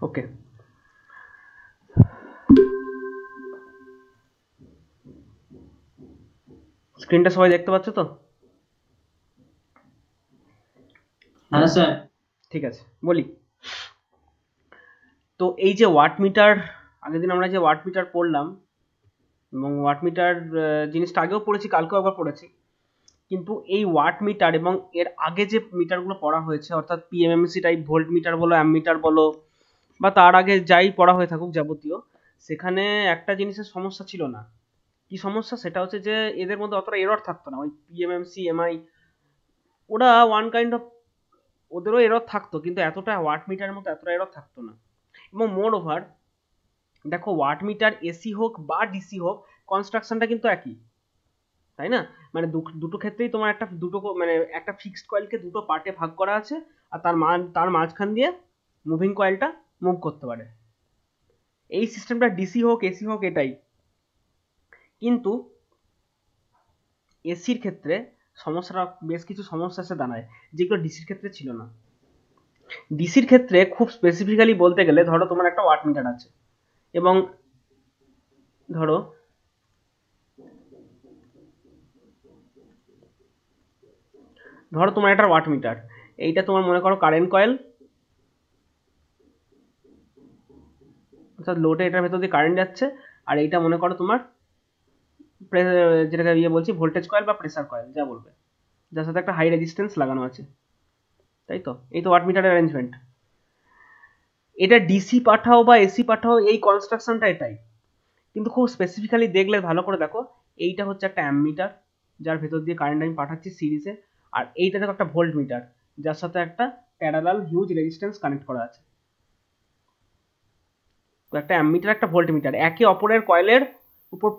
ওকে, স্ক্রিনটা সবাই দেখতে পাচ্ছ তো? হ্যাঁ স্যার। ঠিক আছে, বলি। তো এই যে ওয়াট মিটার, আগের দিন আমরা যে ওয়াট মিটার পড়লাম, এবং ওয়াট মিটার জিনিসটা আগেও পড়েছি, কালকেও একবার পড়েছি। কিন্তু এই ওয়াট মিটার এবং এর আগে যে মিটারগুলো পড়া হয়েছে, অর্থাৎ পিএমএমসি টাইপ ভোল্ট মিটার বলো, অ্যাম মিটার বলো, বা তার আগে যাই পড়া হয়ে থাকুক যাবতীয়, সেখানে একটা জিনিসের সমস্যা ছিল না। কি সমস্যা? সেটা হচ্ছে যে এদের মধ্যে অতটা এরর থাকতো না। ওই পিএমএমসি, এমআই, ওরা ওয়ান কাইন্ড অফ, ওদেরও এরর থাকতো, কিন্তু এতটা ওয়াট মিটারের মতো এতটা এরর থাকতো না। এবং মোর ওভার, দেখো ওয়াট মিটার এসি হোক বা ডিসি হোক, কনস্ট্রাকশনটা কিন্তু একই, তাই না? মানে দুটো ক্ষেত্রেই তোমার মানে একটা ফিক্সড কয়েলকে দুটো পার্টে ভাগ করা আছে, আর তার মাঝখান দিয়ে মুভিং কয়েলটা মুভ করতে পারে। এই সিস্টেমটা ডিসি হোক এসি হোক এটাই। কিন্তু এসির ক্ষেত্রে সমস্যাটা, বেশ কিছু সমস্যা এসে দাঁড়ায়, যেগুলো ডিসির ক্ষেত্রে ছিল না। ডিসির ক্ষেত্রে খুব স্পেসিফিক্যালি বলতে গেলে, ধরো তোমার একটা ওয়াট মিটার আছে, এবং ধরো ধরো তোমার একটা ওয়াট মিটার, এইটা তোমার মনে করো কারেন্ট কয়েল, অর্থাৎ লোডে এটার ভেতর দিয়ে কারেন্ট যাচ্ছে, আর এইটা মনে করো তোমার যেটাকে বলছি ভোল্টেজ কয়েল বা প্রেসার কয়েল, যা বলবে, যার সাথে একটা হাই রেজিস্ট্যান্স লাগানো আছে, তাই তো? এই তো ওয়াট মিটারের অ্যারেঞ্জমেন্ট। এটা ডিসি পাঠাও বা এসি পাঠাও, এই কনস্ট্রাকশনটা এটাই। কিন্তু খুব স্পেসিফিক্যালি দেখলে ভালো করে দেখো, এইটা হচ্ছে একটা অ্যামমিটার, যার ভেতর দিয়ে কারেন্ট আমি পাঠাচ্ছি সিরিজে, আর এইটা দেখো একটা ভোল্ট মিটার, যার সাথে একটা প্যারালাল হিউজ রেজিস্ট্যান্স কানেক্ট করা আছে। তো একটা অ্যামমিটার একটা ভোল্ট মিটার একে অপরের কয়েলের উপর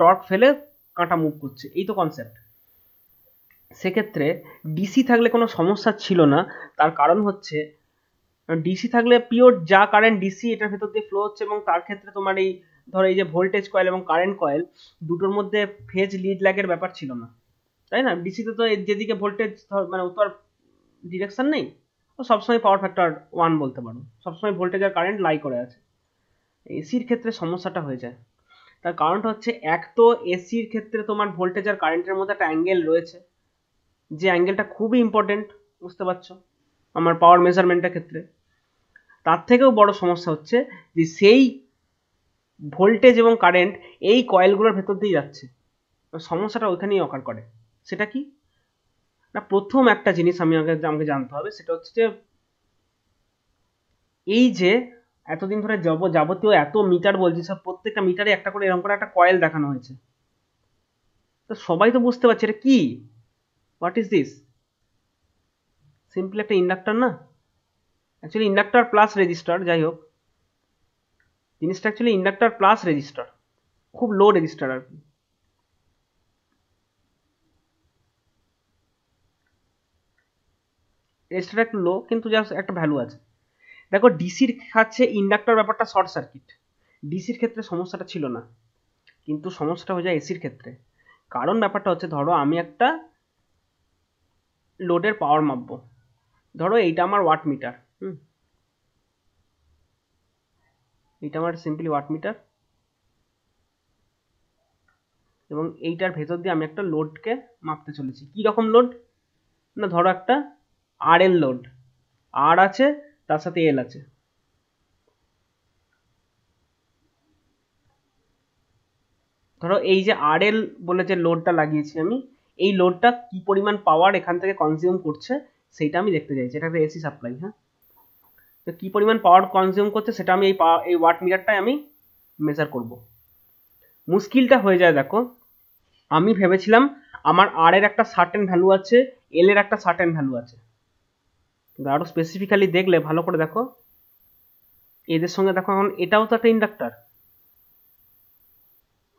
টর্ক ফেলে কাঁটা মুভ করছে, এই তো কনসেপ্ট। সেক্ষেত্রে ডিসি থাকলে কোনো সমস্যা ছিল না। তার কারণ হচ্ছে, ডিসি থাকলে পিওর যা কারেন্ট ডিসি এটার ভেতর দিয়ে ফ্লো হচ্ছে, এবং তার ক্ষেত্রে তোমার এই ধরো এই যে ভোল্টেজ কয়েল এবং কারেন্ট কয়েল, দুটোর মধ্যে ফেজ লিড ল্যাগের ব্যাপার ছিল না, তাই না? ডিসিতে তো যেদিকে ভোল্টেজ, মানে উত্তর ডিরেকশন নেই, তো সবসময় পাওয়ার ফ্যাক্টর 1 বলতে পারো, সবসময় ভোল্টেজ আর কারেন্ট লাই করে আছে। এসির ক্ষেত্রে সমস্যাটা হয়ে যায়। তার কারণটা হচ্ছে, এক তো এসির ক্ষেত্রে তোমার ভোল্টেজ আর কারেন্টের মধ্যে একটা অ্যাঙ্গেল রয়েছে, যে অ্যাঙ্গেলটা খুবই ইম্পর্টেন্ট, বুঝতে পারছো, আমার পাওয়ার মেজারমেন্টের ক্ষেত্রে। তার থেকেও বড় সমস্যা হচ্ছে যে সেই ভোল্টেজ এবং কারেন্ট এই কয়েলগুলোর ভেতর দিয়ে যাচ্ছে। সমস্যাটা ওইখানেই অকার করে। সেটা কি না, প্রথম একটা জিনিস আমাকে জানতে হবে, সেটা হচ্ছে যে এই যে এতদিন ধরে যাবতীয় এত মিটার বলছি, সব প্রত্যেকটা মিটারে একটা করে এরকম করে একটা কয়েল দেখানো হয়েছে। তো সবাই তো বুঝতে পারছে এটা কি, হোয়াট ইজ দিস? সিম্পলি একটা ইন্ডাক্টর না? অ্যাকচুয়ালি ইন্ডাক্টর প্লাস রেজিস্টার, যাই হোক, জিনিসটা অ্যাকচুয়ালি ইন্ডাক্টর প্লাস রেজিস্টার, খুব লো রেজিস্টার আর কি। রেজিস্টার একটু লো, কিন্তু জাস্ট একটা ভ্যালু আছে। দেখো ডিসির কাছে ইন্ডাক্টর ব্যাপারটা শর্ট সার্কিট, ডিসির ক্ষেত্রে সমস্যাটা ছিল না, কিন্তু সমস্যাটা হয়ে যায় এসির ক্ষেত্রে। কারণ ব্যাপারটা হচ্ছে, ধরো আমি একটা লোডের পাওয়ার মাপবো, ধরো এইটা আমার ওয়াট মিটার, এইটা আমার সিম্পলি ওয়াট মিটার, এবং এইটার ভেতর দিয়ে আমি একটা লোডকে মাপতে চলেছি। কি রকম লোড? না ধরো একটা আর এল লোড, আর আছে তার সাথে এল আছে। ধরো এই যে আর এল বলে যে লোডটা লাগিয়েছি আমি, এই লোডটা কি পরিমাণ পাওয়ার এখান থেকে কনজিউম করছে সেইটা আমি দেখতে চাইছি। এটা একটা এসি সাপ্লাই, হ্যাঁ। তো কি পরিমাণ পাওয়ার কনজিউম করছে সেটা আমি এই ওয়াট মিটারটায় আমি মেজার করব। মুশকিলটা হয়ে যায় দেখো, আমি ভেবেছিলাম আমার আর এর একটা সার্টেন ভ্যালু আছে, এল এর একটা সার্টেন ভ্যালু আছে। আরো স্পেসিফিক্যালি দেখলে ভালো করে দেখো, এদের সঙ্গে দেখো, এখন এটাও তো একটা ইন্ডাক্টর,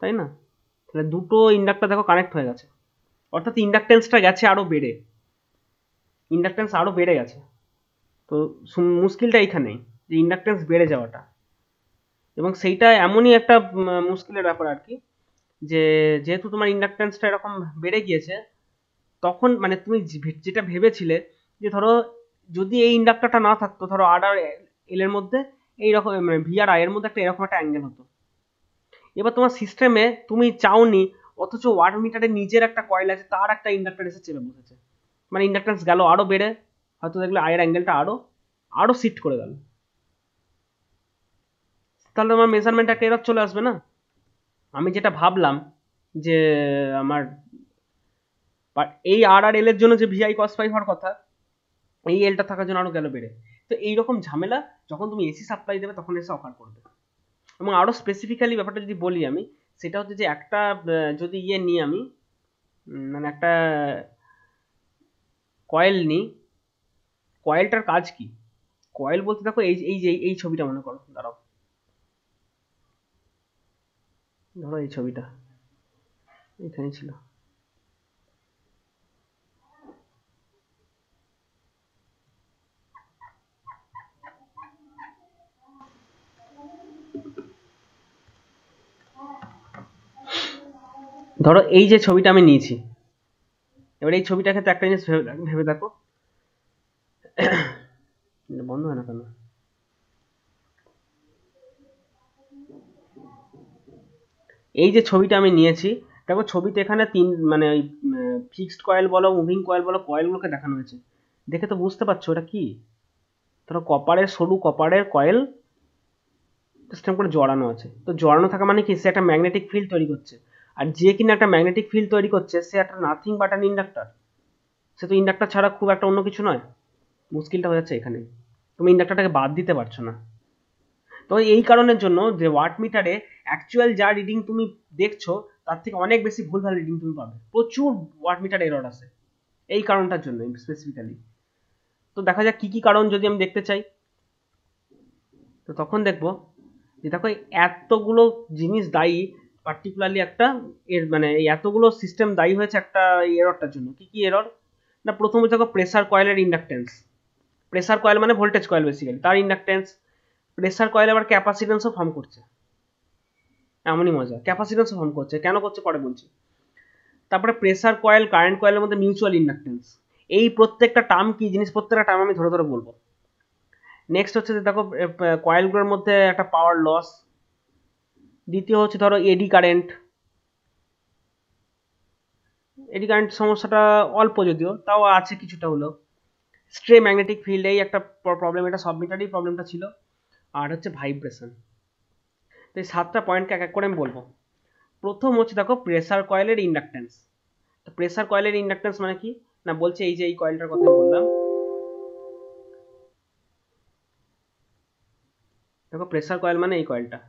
তাই না? তাহলে দুটো ইন্ডাক্টর দেখো কানেক্ট হয়ে গেছে, অর্থাৎ ইন্ডাকটেন্সটা গেছে আরো বেড়ে, ইন্ডাকটেন্স আরো বেড়ে গেছে। তো মুশকিলটা এইখানেই, যে ইন্ডাকটেন্স বেড়ে যাওয়াটা, এবং সেইটা এমনই একটা মুশকিলের ব্যাপার আর কি, যে যেহেতু তোমার ইন্ডাকটেন্সটা এরকম বেড়ে গিয়েছে, তখন মানে তুমি যেটা ভেবেছিলে যে ধরো যদি এই ইন্ডাক্টরটা না থাকতো, ধরো আর আর এল এর মধ্যে এইরকম মানে ভি আর আই এর মধ্যে একটা এরকম একটা অ্যাঙ্গেল হতো। এবার তোমার সিস্টেমে তুমি চাওনি, অথচ ওয়াট মিটারের নিজের একটা কয়েল আছে, তার একটা ইন্ডাক্টর এসে চেপে বসেছে, মানে ইন্ডাক্টেন্স গেল আরো বেড়ে, হয়তো দেখলে আয়ের অ্যাঙ্গেলটা আরো শিফট করে গেল। তাহলে আমার মেজারমেন্ট একটা এরর চলে আসবে না। আমি যেটা ভাবলাম যে আমার এই আর আর এল এর জন্য যে ভিআই কস ফাই হওয়ার কথা, এই এলটা থাকার জন্য আরো গেল বেড়ে। তো এইরকম ঝামেলা যখন তুমি এসি সাপ্লাই দেবে তখন এসে অফার করবে। এবং আরো স্পেসিফিক্যালি ব্যাপারটা যদি বলি আমি, সেটা হচ্ছে যে একটা যদি নিই আমি, মানে একটা কয়েল নিই, কয়েলটার কাজ কি? কয়েল বলতে দেখো এই যে এই ছবিটা মনে করো, দাঁড়াও, ধরো এই ছবিটা এখানে ছিল। ধরো এই যে ছবিটা আমি নিয়েছি, এবার এই ছবিটার ক্ষেত্রে একটা জিনিস ভেবে দেখো, বন্ধ হয় না কেন? এই যে ছবিটা আমি নিয়েছি, দেখো ছবিতে এখানে মানে ওই ফিক্সড কয়েল বলো, মুভিং কয়েল বলো, কয়েলগুলোকে দেখানো হয়েছে। দেখে তো বুঝতে পারছো এটা কি? ধরো সরু কপারের কয়েল সিস্টেম করে জড়ানো আছে। তো জড়ানো থাকা মানে কি, সে একটা ম্যাগনেটিক ফিল্ড তৈরি করছে। আর যে কিনা একটা ম্যাগনেটিক ফিল্ড তৈরি করছে, সে একটা নাথিং বাট অ্যান ইন্ডাক্টর। সে তো ইন্ডাক্টর ছাড়া খুব একটা অন্য কিছু নয়। মুশকিলটা হয়ে যাচ্ছে এখানে, তুমি ইন্ডাক্টরটাকে বাদ দিতে পারছো না। তো এই কারণের জন্য যে ওয়াট মিটারে অ্যাকচুয়াল যা রিডিং তুমি দেখছো, তার থেকে অনেক বেশি ভুলভাল রিডিং তুমি পাবে। প্রচুর ওয়াট মিটার এরর আছে এই কারণটার জন্য স্পেসিফিক্যালি। তো দেখা যাক কি কি কারণ যদি আমি দেখতে চাই, তো তখন দেখবো যে দেখো এতগুলো জিনিস দায়ী পার্টিকুলারলি একটা মানে এই এতগুলো সিস্টেম দায়ী হয়েছে একটা এররটার জন্য। কি কি এরর? না, প্রথমে দেখো প্রেসার কয়েলের ইন্ডাকটেন্স। প্রেসার কয়েল মানে ভোল্টেজ কয়েল বেসিক্যালি, তার ইন্ডাকটেন্স। প্রেসার কয়েল আবার ক্যাপাসিটেন্সও ফর্ম করছে, এমনই মজা, ক্যাপাসিটেন্সও ফর্ম করছে। কেন করছে পরে বলছি। তারপরে প্রেসার কয়েল কারেন্ট কয়েলের মধ্যে মিউচুয়াল ইন্ডাকটেন্স। এই প্রত্যেকটা টার্ম কি জিনিস, প্রত্যেকটা টার্ম আমি ধরে ধরে বলবো। নেক্সট হচ্ছে যে দেখো কয়েলগুলোর মধ্যে একটা পাওয়ার লস। দ্বিতীয় হচ্ছে ধরো এডি কারেন্ট। এডি কারেন্ট সমস্যাটা অল্প যদিও, তাও আছে কিছুটা হলেও। স্ট্রে ম্যাগনেটিক ফিল্ড, এই একটা প্রবলেম, এটা সব মিটারই প্রবলেমটা ছিল। আর হচ্ছে ভাইব্রেশন। তো এই 7টা পয়েন্টকে এক এক করে আমি বলবো। প্রথম হচ্ছে দেখো প্রেসার কয়েলের ইন্ডাকটেন্স। তো প্রেসার কয়েলের ইন্ডাকটেন্স মানে কি না, বলছে এই যে এই কয়েলটার কথা বললাম, দেখো প্রেসার কয়েল মানে এই কয়েলটা,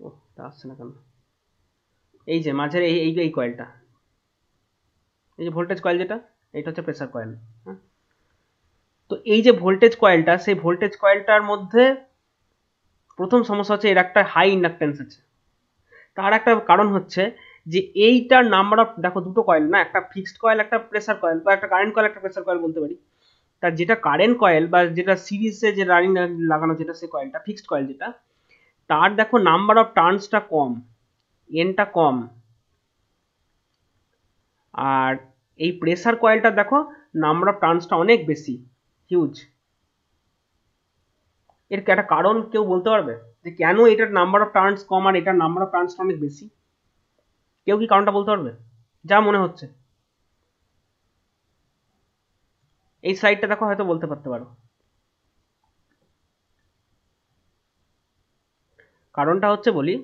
ও তা আসছে না কেন, এই যে মাঝের এই এই এই কয়েলটা, এই যে ভোল্টেজ কয়েল যেটা, এটা হচ্ছে প্রেসার কয়েল। হ্যাঁ, তো এই যে ভোল্টেজ কয়েলটা, সেই ভোল্টেজ কয়েলটার মধ্যে প্রথম সমস্যা হচ্ছে এর একটা হাই ইন্ডাকটেন্স আছে। তার একটা কারণ হচ্ছে যে এইটার নাম্বার অফ, দেখো দুটো কয়েল না, একটা ফিক্সড কয়েল একটা প্রেসার কয়েল, বা একটা কারেন্ট কয়েল একটা প্রেসার কয়েল বলতে পারি। তার যেটা কারেন্ট কয়েল বা যেটা সিরিজে যে রানিং লাগানো যেটা, সেই কয়েলটা ফিক্সড কয়েল যেটা, তার দেখো নাম্বার অফ টার্নসটা কম, এনটা কম। আর এই প্রেসার কয়েলটা দেখো নাম্বার অফ টার্নসটা অনেক বেশি, হিউজ। এর একটা কারণ কেউ বলতে পারবে যে কেন এটার নাম্বার অফ টার্নস কম আর এটার নাম্বার অফ টার্নসটা অনেক বেশি? কেউ কি কারণটা বলতে পারবে? যা মনে হচ্ছে এই স্লাইডটা দেখো, হয়তো বলতে পারতে পারো। কারণটা হচ্ছে বলি,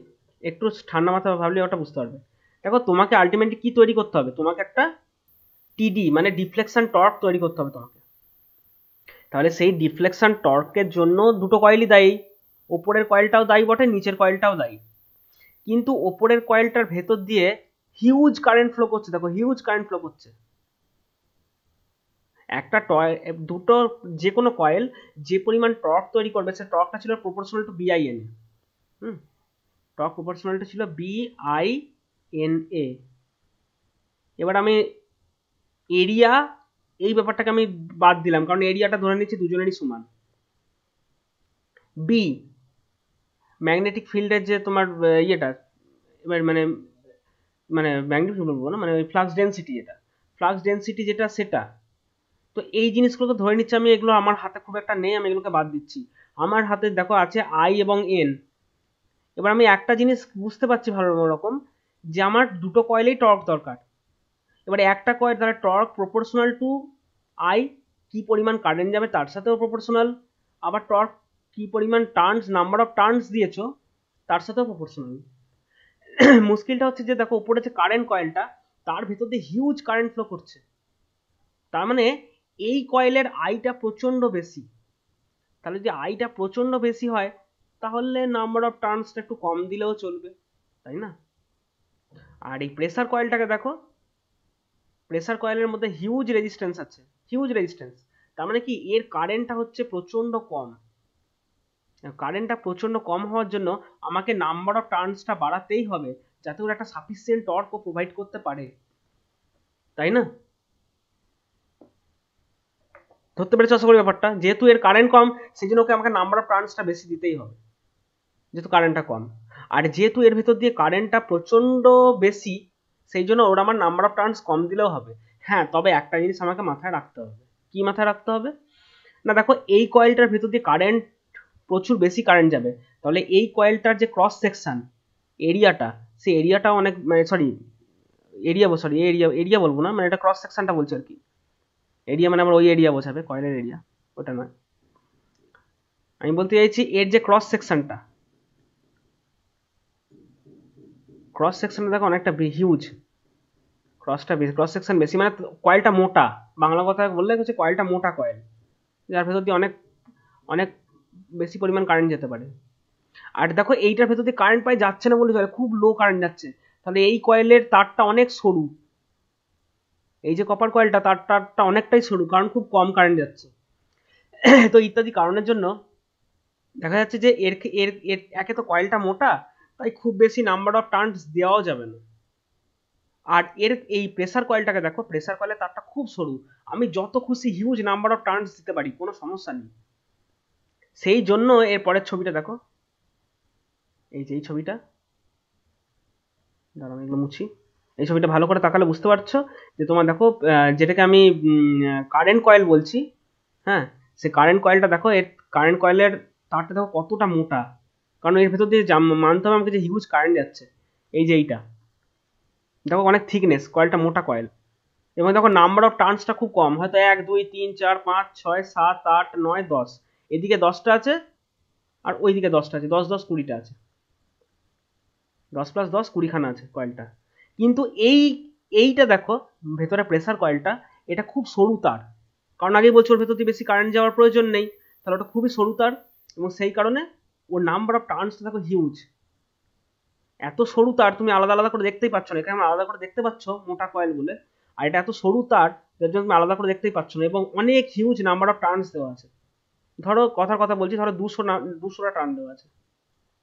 একটু ঠান্ডা মাথা ভাবলে ওটা বুঝতে পারবে। দেখো তোমাকে আলটিমেটলি কি তৈরি করতে হবে, তোমাকে একটা টিডি মানে ডিফ্লেকশন টর্ক তৈরি করতে হবে তোমাকে। তাহলে সেই ডিফ্লেকশন টর্কের জন্য দুটো কয়েলই দায়ী, ওপরের কয়েলটাও দায়ী বটে, নিচের কয়েলটাও দায়ী। কিন্তু ওপরের কয়েলটার ভেতর দিয়ে হিউজ কারেন্ট ফ্লো করছে, দেখো হিউজ কারেন্ট ফ্লো করছে। একটা দুটো যে কোনো কয়েল যে পরিমাণ টর্ক তৈরি করবে, সে টর্কটা ছিল প্রপোর্শনাল টু বিআইএন। টর্ক প্রপোর্শনালটা ছিল বিআইএনএ। এবার আমি এরিয়া, এই ব্যাপারটাকে আমি বাদ দিলাম, কারণ এরিয়াটা ধরে নিচ্ছি দুজনেরই সমান। বি ম্যাগনেটিক ফিল্ডের যে তোমার ইয়েটা, এবার মানে মানে ম্যাগনেটিক ফিল্ড বলবো না, মানে ওই ফ্লাক্স ডেন্সিটি, যেটা ফ্লাক্স ডেন্সিটি যেটা সেটা। তো এই জিনিসগুলোকে ধরে নিচ্ছি আমি, এগুলো আমার হাতে খুব একটা নেই, আমি এগুলোকে বাদ দিচ্ছি। আমার হাতে দেখো আছে আই এবং এন। এবার আমি একটা জিনিস বুঝতে পারছি ভালো রকম, যে আমার দুটো কয়েলেই টর্ক দরকার। এবারে একটা কয়েল তাহলে টর্ক প্রপোর্শনাল টু আই, কি পরিমাণ কারেন্ট যাবে তার সাথেও প্রপোর্শনাল, আবার টর্ক কি পরিমাণ টার্নস, নাম্বার অফ টার্নস দিয়েছো তার সাথেও প্রপোর্শনাল। মুশকিলটা হচ্ছে যে দেখো উপরে যে কারেন্ট কয়েলটা, তার ভেতর দিয়ে হিউজ কারেন্ট ফ্লো করছে, তার মানে এই কয়েলের আইটা প্রচন্ড বেশি। তাহলে যদি আইটা প্রচন্ড বেশি হয় তাহলে নাম্বার অফ টার্নসটা একটু কম দিলেও চলবে, তাই না? আর এই প্রেসার কয়েলটাকে দেখো, প্রেসার কয়েলের মধ্যে হিউজ রেজিস্ট্যান্স আছে, হিউজ রেজিস্ট্যান্স। তার মানে কি এর কারেন্টটা হচ্ছে প্রচন্ড কম। কারেন্টটা প্রচন্ড কম হওয়ার জন্য আমাকে নাম্বার অফ টার্নসটা বাড়াতেই হবে, যাতে ওরা একটা সাফিসিয়েন্ট টর্ক প্রোভাইড করতে পারে, তাই না? ধরতে পেরেছো আশা করি ব্যাপারটা? যেহেতু এর কারেন্ট কম সেই জন্য ওকে আমাকে নাম্বার অফ টার্নসটা বেশি দিতেই হবে, যেহেতু কারেন্টটা কম। আর যেহেতু এর ভেতর দিয়ে কারেন্টটা প্রচন্ড বেশি, সেই জন্য ওর আমার নাম্বার অফ টার্নস কম দিলেও হবে। হ্যাঁ, তবে একটা জিনিস আমাকে মাথায় রাখতে হবে। কি মাথায় রাখতে হবে? না দেখো, এই কয়েলটার ভেতর দিয়ে কারেন্ট প্রচুর বেশি কারেন্ট যাবে, তাহলে এই কয়েলটার যে ক্রস সেকশন এরিয়াটা, সেই এরিয়াটা অনেক, মানে সরি এরিয়া বলবো না, মানে এটা ক্রস সেকশনটা বলছি আর কি। এরিয়া মানে আমার ওই এরিয়া বোঝাবে, কয়েলের এরিয়া, ওটা নয়। আমি বলতে চাইছি এর যে ক্রস সেকশনটা, ক্রস সেকশনটা দেখো অনেকটা হিউজ, ক্রস সেকশন বেশি, মানে কয়েলটা মোটা। বাংলা কথা বললে হচ্ছে কয়েলটা মোটা কয়েল, যার ভেতর দিয়ে অনেক অনেক বেশি পরিমাণ কারেন্ট যেতে পারে। আর দেখো এইটার ভেতর দিয়ে কারেন্ট প্রায় যাচ্ছে না বলে চলে, খুব লো কারেন্ট যাচ্ছে, তাহলে এই কয়েলের তারটা অনেক সরু। এই যে কপার কয়েলটা, তার তারটা অনেকটাই সরু, কারণ খুব কম কারেন্ট যাচ্ছে। তো ইত্যাদি কারণের জন্য দেখা যাচ্ছে যে এর এর এর একে তো কয়েলটা মোটা, তাই খুব বেশি নাম্বার অফ টার্নস দেওয়াও যাবে না। আর এর এই প্রেসার কয়েলটাকে দেখো, প্রেসার কয়েলের তারটা খুব সরু, আমি যত খুশি হিউজ নাম্বার অফ টার্নস দিতে পারি, কোনো সমস্যা নেই। সেই জন্য এর পরের ছবিটা দেখো, এই যে এই ছবিটা, দাঁড়াও এগুলো মুছি। এই ছবিটা ভালো করে তাকালে বুঝতে পারছো যে তোমার দেখো, যেটাকে আমি কারেন্ট কয়েল বলছি, হ্যাঁ, সে কারেন্ট কয়েলটা দেখো, এর কারেন্ট কয়েলের তারটা দেখো কতটা মোটা, কারণ এর ভেতর দিয়ে মানতে হবে আমাকে যে হিউজ কারেন্ট যাচ্ছে। এই যে এইটা দেখো অনেক থিকনেস, কয়েলটা মোটা কয়েল, এবং দেখো নাম্বার অফ টার্নসটা খুব কম, হয়তো 1 2 3 4 5 6 7 8 9 10, এদিকে 10টা আছে আর ওইদিকে 10টা আছে, 10 10 20টা আছে, 10 + 10 20খানা আছে কয়েলটা। কিন্তু এইটা দেখো ভেতরে প্রেসার কয়েলটা, এটা খুব সরু তার, কারণ আগেই বলছি ওর ভেতর দিয়ে বেশি কারেন্ট যাওয়ার প্রয়োজন নেই, তাহলে ওটা খুবই সরু তার, এবং সেই কারণে ওর নাম্বার অফ টার্নসটা দেখো হিউজ। এত সরু তার তুমি আলাদা আলাদা করে দেখতেই পাচ্ছ না, এখানে আলাদা করে দেখতে পাচ্ছ মোটা কয়েল বলে, আর এটা এত সরু তার যার জন্য তুমি আলাদা করে দেখতেই পাচ্ছ না, এবং অনেক হিউজ নাম্বার অফ টার্নস দেওয়া আছে। ধরো কথার কথা বলছি, ধরো 200টা টার্ন দেওয়া আছে,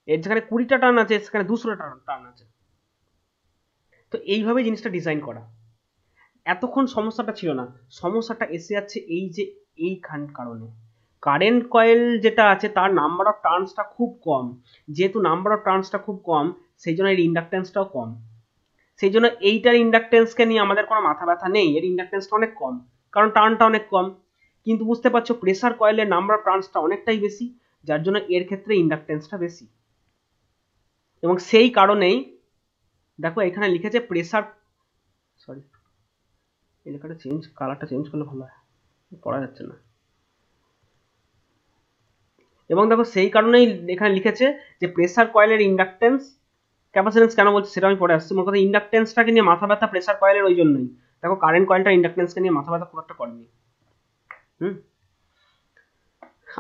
এর যেখানে 20টা টার্ন আছে সেখানে 200টা টার্ন আছে। তো এইভাবে জিনিসটা ডিজাইন করা। এতক্ষণ সমস্যাটা ছিল না, সমস্যাটা এসে যাচ্ছে এই যে এইখান কারণে, কারেন্ট কয়েল যেটা আছে তার নাম্বার অফ টার্নসটা খুব কম, যেহেতু নাম্বার অফ টার্নসটা খুব কম সেই জন্য এর ইন্ডাকটেন্সটাও কম, সেই জন্য এইটার ইন্ডাকটেন্সকে নিয়ে আমাদের কোনো মাথা ব্যথা নেই, এর ইন্ডাকটেন্সটা অনেক কম, কারণ টার্নটা অনেক কম। কিন্তু বুঝতে পারছো প্রেসার কয়েলের নাম্বার অফ টার্নসটা অনেকটাই বেশি, যার জন্য এর ক্ষেত্রে ইন্ডাকটেন্সটা বেশি। এবং সেই কারণেই দেখো এখানে লিখেছে প্রেসার, সরি এই লেখাটা কালারটা চেঞ্জ করলে ভালো হয়, পড়া যাচ্ছে না। এবং দেখো সেই কারণেই এখানে লিখেছে যে প্রেসার কয়েলের ইন্ডাকটেন্স, ক্যাপাসিটেন্স কেন বলছি সেটা আমি পরে আসছি, মোট কথা ইন্ডাকটেন্সটাকে নিয়ে মাথা ব্যথা প্রেসার কয়েলের ওই জন্যই। দেখো কারেন্ট কয়েলটার ইন্ডাকটেন্সকে নিয়ে মাথা ব্যথা খুব একটা করেনি।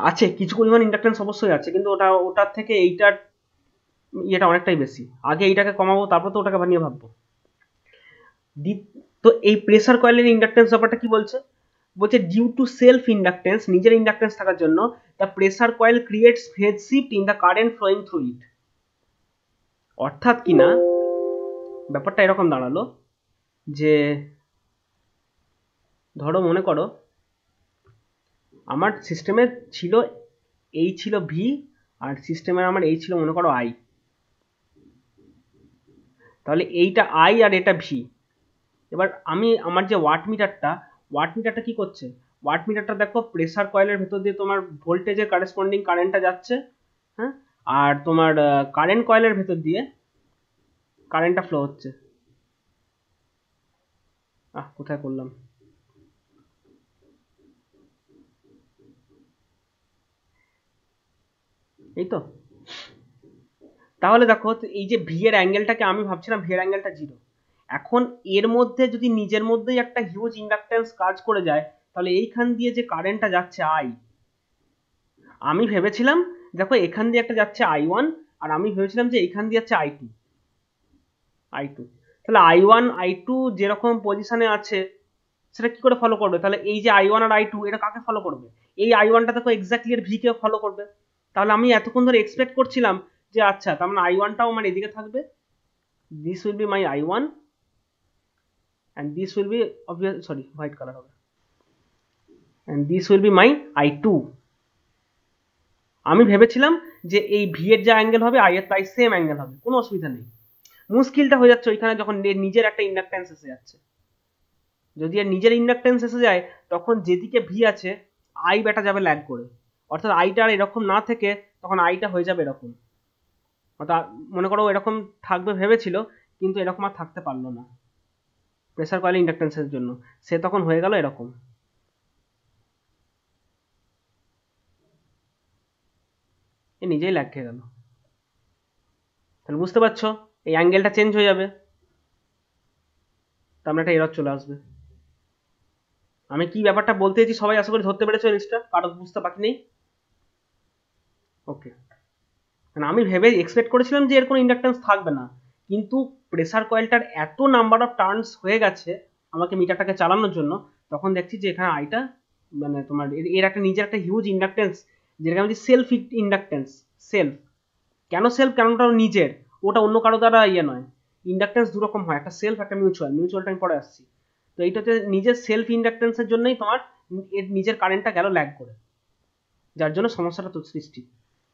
আছে কিছু পরিমাণ ইন্ডাকটেন্স অবশ্যই আছে, কিন্তু ওটার থেকে এইটার ইয়েটা অনেকটাই বেশি, আগে এইটাকে কমাবো তারপর তো ওটাকে নিয়ে ভাববো। তো এই প্রেসার কয়েলের ইন্ডাকটেন্স ব্যাপারটা কি বলছে, বলছে ডিউ টু সেলফ ইন্ডাকটেন্স, নিজের ইন্ডাকটেন্স থাকার জন্য the pressure coil creates phase shift in the current flowing through it. অর্থাৎ কি না, ব্যাপারটা এরকম দাঁড়ালো যে ধরো মনে করো আমার সিস্টেমে ছিল এই ছিল ভি, আর সিস্টেমের আমার এই ছিল মনে করো আই, তাহলে এইটা আই আর এটা ভি। এবার আমি আমার যে ওয়াট মিটারটা কি করছে, ওয়াটমিটারটা দেখো প্রেসার কয়েলের ভেতর দিয়ে তোমার ভোল্টেজের কারেসপন্ডিং কারেন্টটা যাচ্ছে, হ্যাঁ, আর তোমার কারেন্ট কয়েলের ভেতর দিয়ে কারেন্টটা ফ্লো হচ্ছে। কোথায় করলাম, এই তো। তাহলে দেখো এই যে ভি এর অ্যাঙ্গেলটাকে আমি ভাবছিলাম ভি এর অ্যাঙ্গেলটা 0, এখন এর মধ্যে যদি নিজের মধ্যেই একটা হিউজ ইন্ডাকটেন্স কাজ করে যায়, তাহলে এইখান দিয়ে যে কারেন্টটা যাচ্ছে আই, আমি ভেবেছিলাম দেখো এখান দিয়ে একটা যাচ্ছে I1, আর আমি ভেবেছিলাম যে এইখান দিয়ে যাচ্ছে I2, তাহলে I1 I2 যেরকম পজিশনে আছে সেটা কি করে ফলো করবে? তাহলে এই যে I1 আর I2 এটা কাকে ফলো করবে? এই I1টা দেখো এক্স্যাক্টলি এর ভি কে ফলো করবে। তাহলে আমি এতক্ষণ ধরে এক্সপেক্ট করছিলাম যে আচ্ছা তার মানে I1টাও আমার এদিকে থাকবে, this will be my I1 and this will be obvious, sorry white color হবে, and this will be my I2। আমি ভেবেছিলাম যে এই ভি এর যা অ্যাঙ্গেল হবে আই এর তাই সেম অ্যাঙ্গেল হবে, কোনো অসুবিধা নেই। মুশকিলটা হয়ে যাচ্ছে ওইখানে যখন নিজের একটা ইন্ডাকটেন্স এসে যাচ্ছে। যদি এর নিজের ইন্ডাকটেন্স এসে যায় তখন যেদিকে ভি আছে আই বেটা যাবে ল্যাগ করে, অর্থাৎ আইটা আর এরকম না থেকে তখন আইটা হয়ে যাবে এরকম, অর্থাৎ মনে করো এরকম থাকবে ভেবেছিল কিন্তু এরকম আর থাকতে পারলো না প্রেসার কয়েল ইন্ডাকটেন্সের জন্য, সে তখন হয়ে গেল এরকম। এ নিজেই ল্যাগ খেয়ে গেল। তাহলে বুঝতে পারছো এই অ্যাঙ্গেলটা চেঞ্জ হয়ে যাবে, তার মানে একটা এরর চলে আসবে। আমি কি ব্যাপারটা বলতে চাইছি সবাই আশা করি ধরতে পেরেছো জিনিসটা, কারো বুঝতে বাকি নেই? ওকে, মানে আমি ভেবে এক্সপেক্ট করেছিলাম যে এর কোনো ইন্ডাকটেন্স থাকবে না, কিন্তু প্রেসার কয়েলটার এত নাম্বার অফ টার্নস হয়ে গেছে আমাকে মিটারটাকে চালানোর জন্য, তখন দেখছি যে এখানে আইটা মানে তোমার এর একটা নিজের একটা হিউজ ইন্ডাকটেন্স, যেটাকে আমি সেলফ ইন্ডাকটেন্স। সেলফ কেন সেলফ? কেন ওটা নিজের, ওটা অন্য কারো দ্বারা ইয়ে নয়। ইন্ডাকটেন্স দু রকম হয়, একটা সেলফ একটা মিউচুয়াল, মিউচুয়ালটা আমি পরে আসছি। তো এইটাতে নিজের সেলফ ইন্ডাকটেন্সের জন্যই তোমার এর নিজের কারেন্টটা গেল ল্যাগ করে, যার জন্য সমস্যাটা তো সৃষ্টি।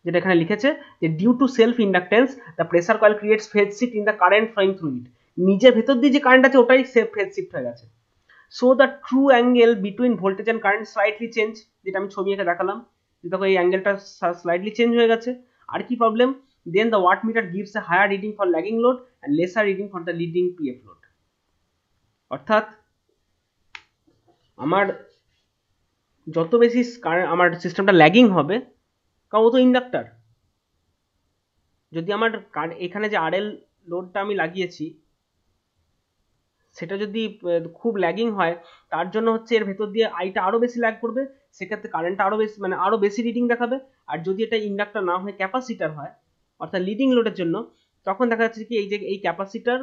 যেটা এখানে লিখেছে যে due to self inductance the pressure coil creates phase shift in the current flowing through it. নিজের ভেতর দিয়ে যে কারেন্ট আছে ওটাই ফেজ শিফট হয়ে গেছে। So the true angle between voltage and current slightly change, যেটা আমি ছবি এঁকে দেখালাম, যে দেখো এই অ্যাঙ্গেলটা স্লাইটলি চেঞ্জ হয়ে গেছে। আর কি problem? Then the wattmeter gives a higher reading for lagging load and lesser reading for the leading PF load. অর্থাৎ আমার যত বেশি আমার সিস্টেমটা ল্যাগিং হবে, কারণ ও তো ইন্ডাক্টর, যদি আমার এখানে যে আরএল লোডটা আমি লাগিয়েছি সেটা যদি খুব ল্যাগিং হয়, তার জন্য হচ্ছে এর ভেতর দিয়ে আইটা আরো বেশি ল্যাগ করবে, সেক্ষেত্রে কারেন্টটা আরো বেশি মানে আরো বেশি রিডিং দেখাবে। আর যদি এটা ইন্ডাক্টর না হয় ক্যাপাসিটার হয়, অর্থাৎ লিডিং লোডের জন্য, তখন দেখা যাচ্ছে কি এই যে এই ক্যাপাসিটার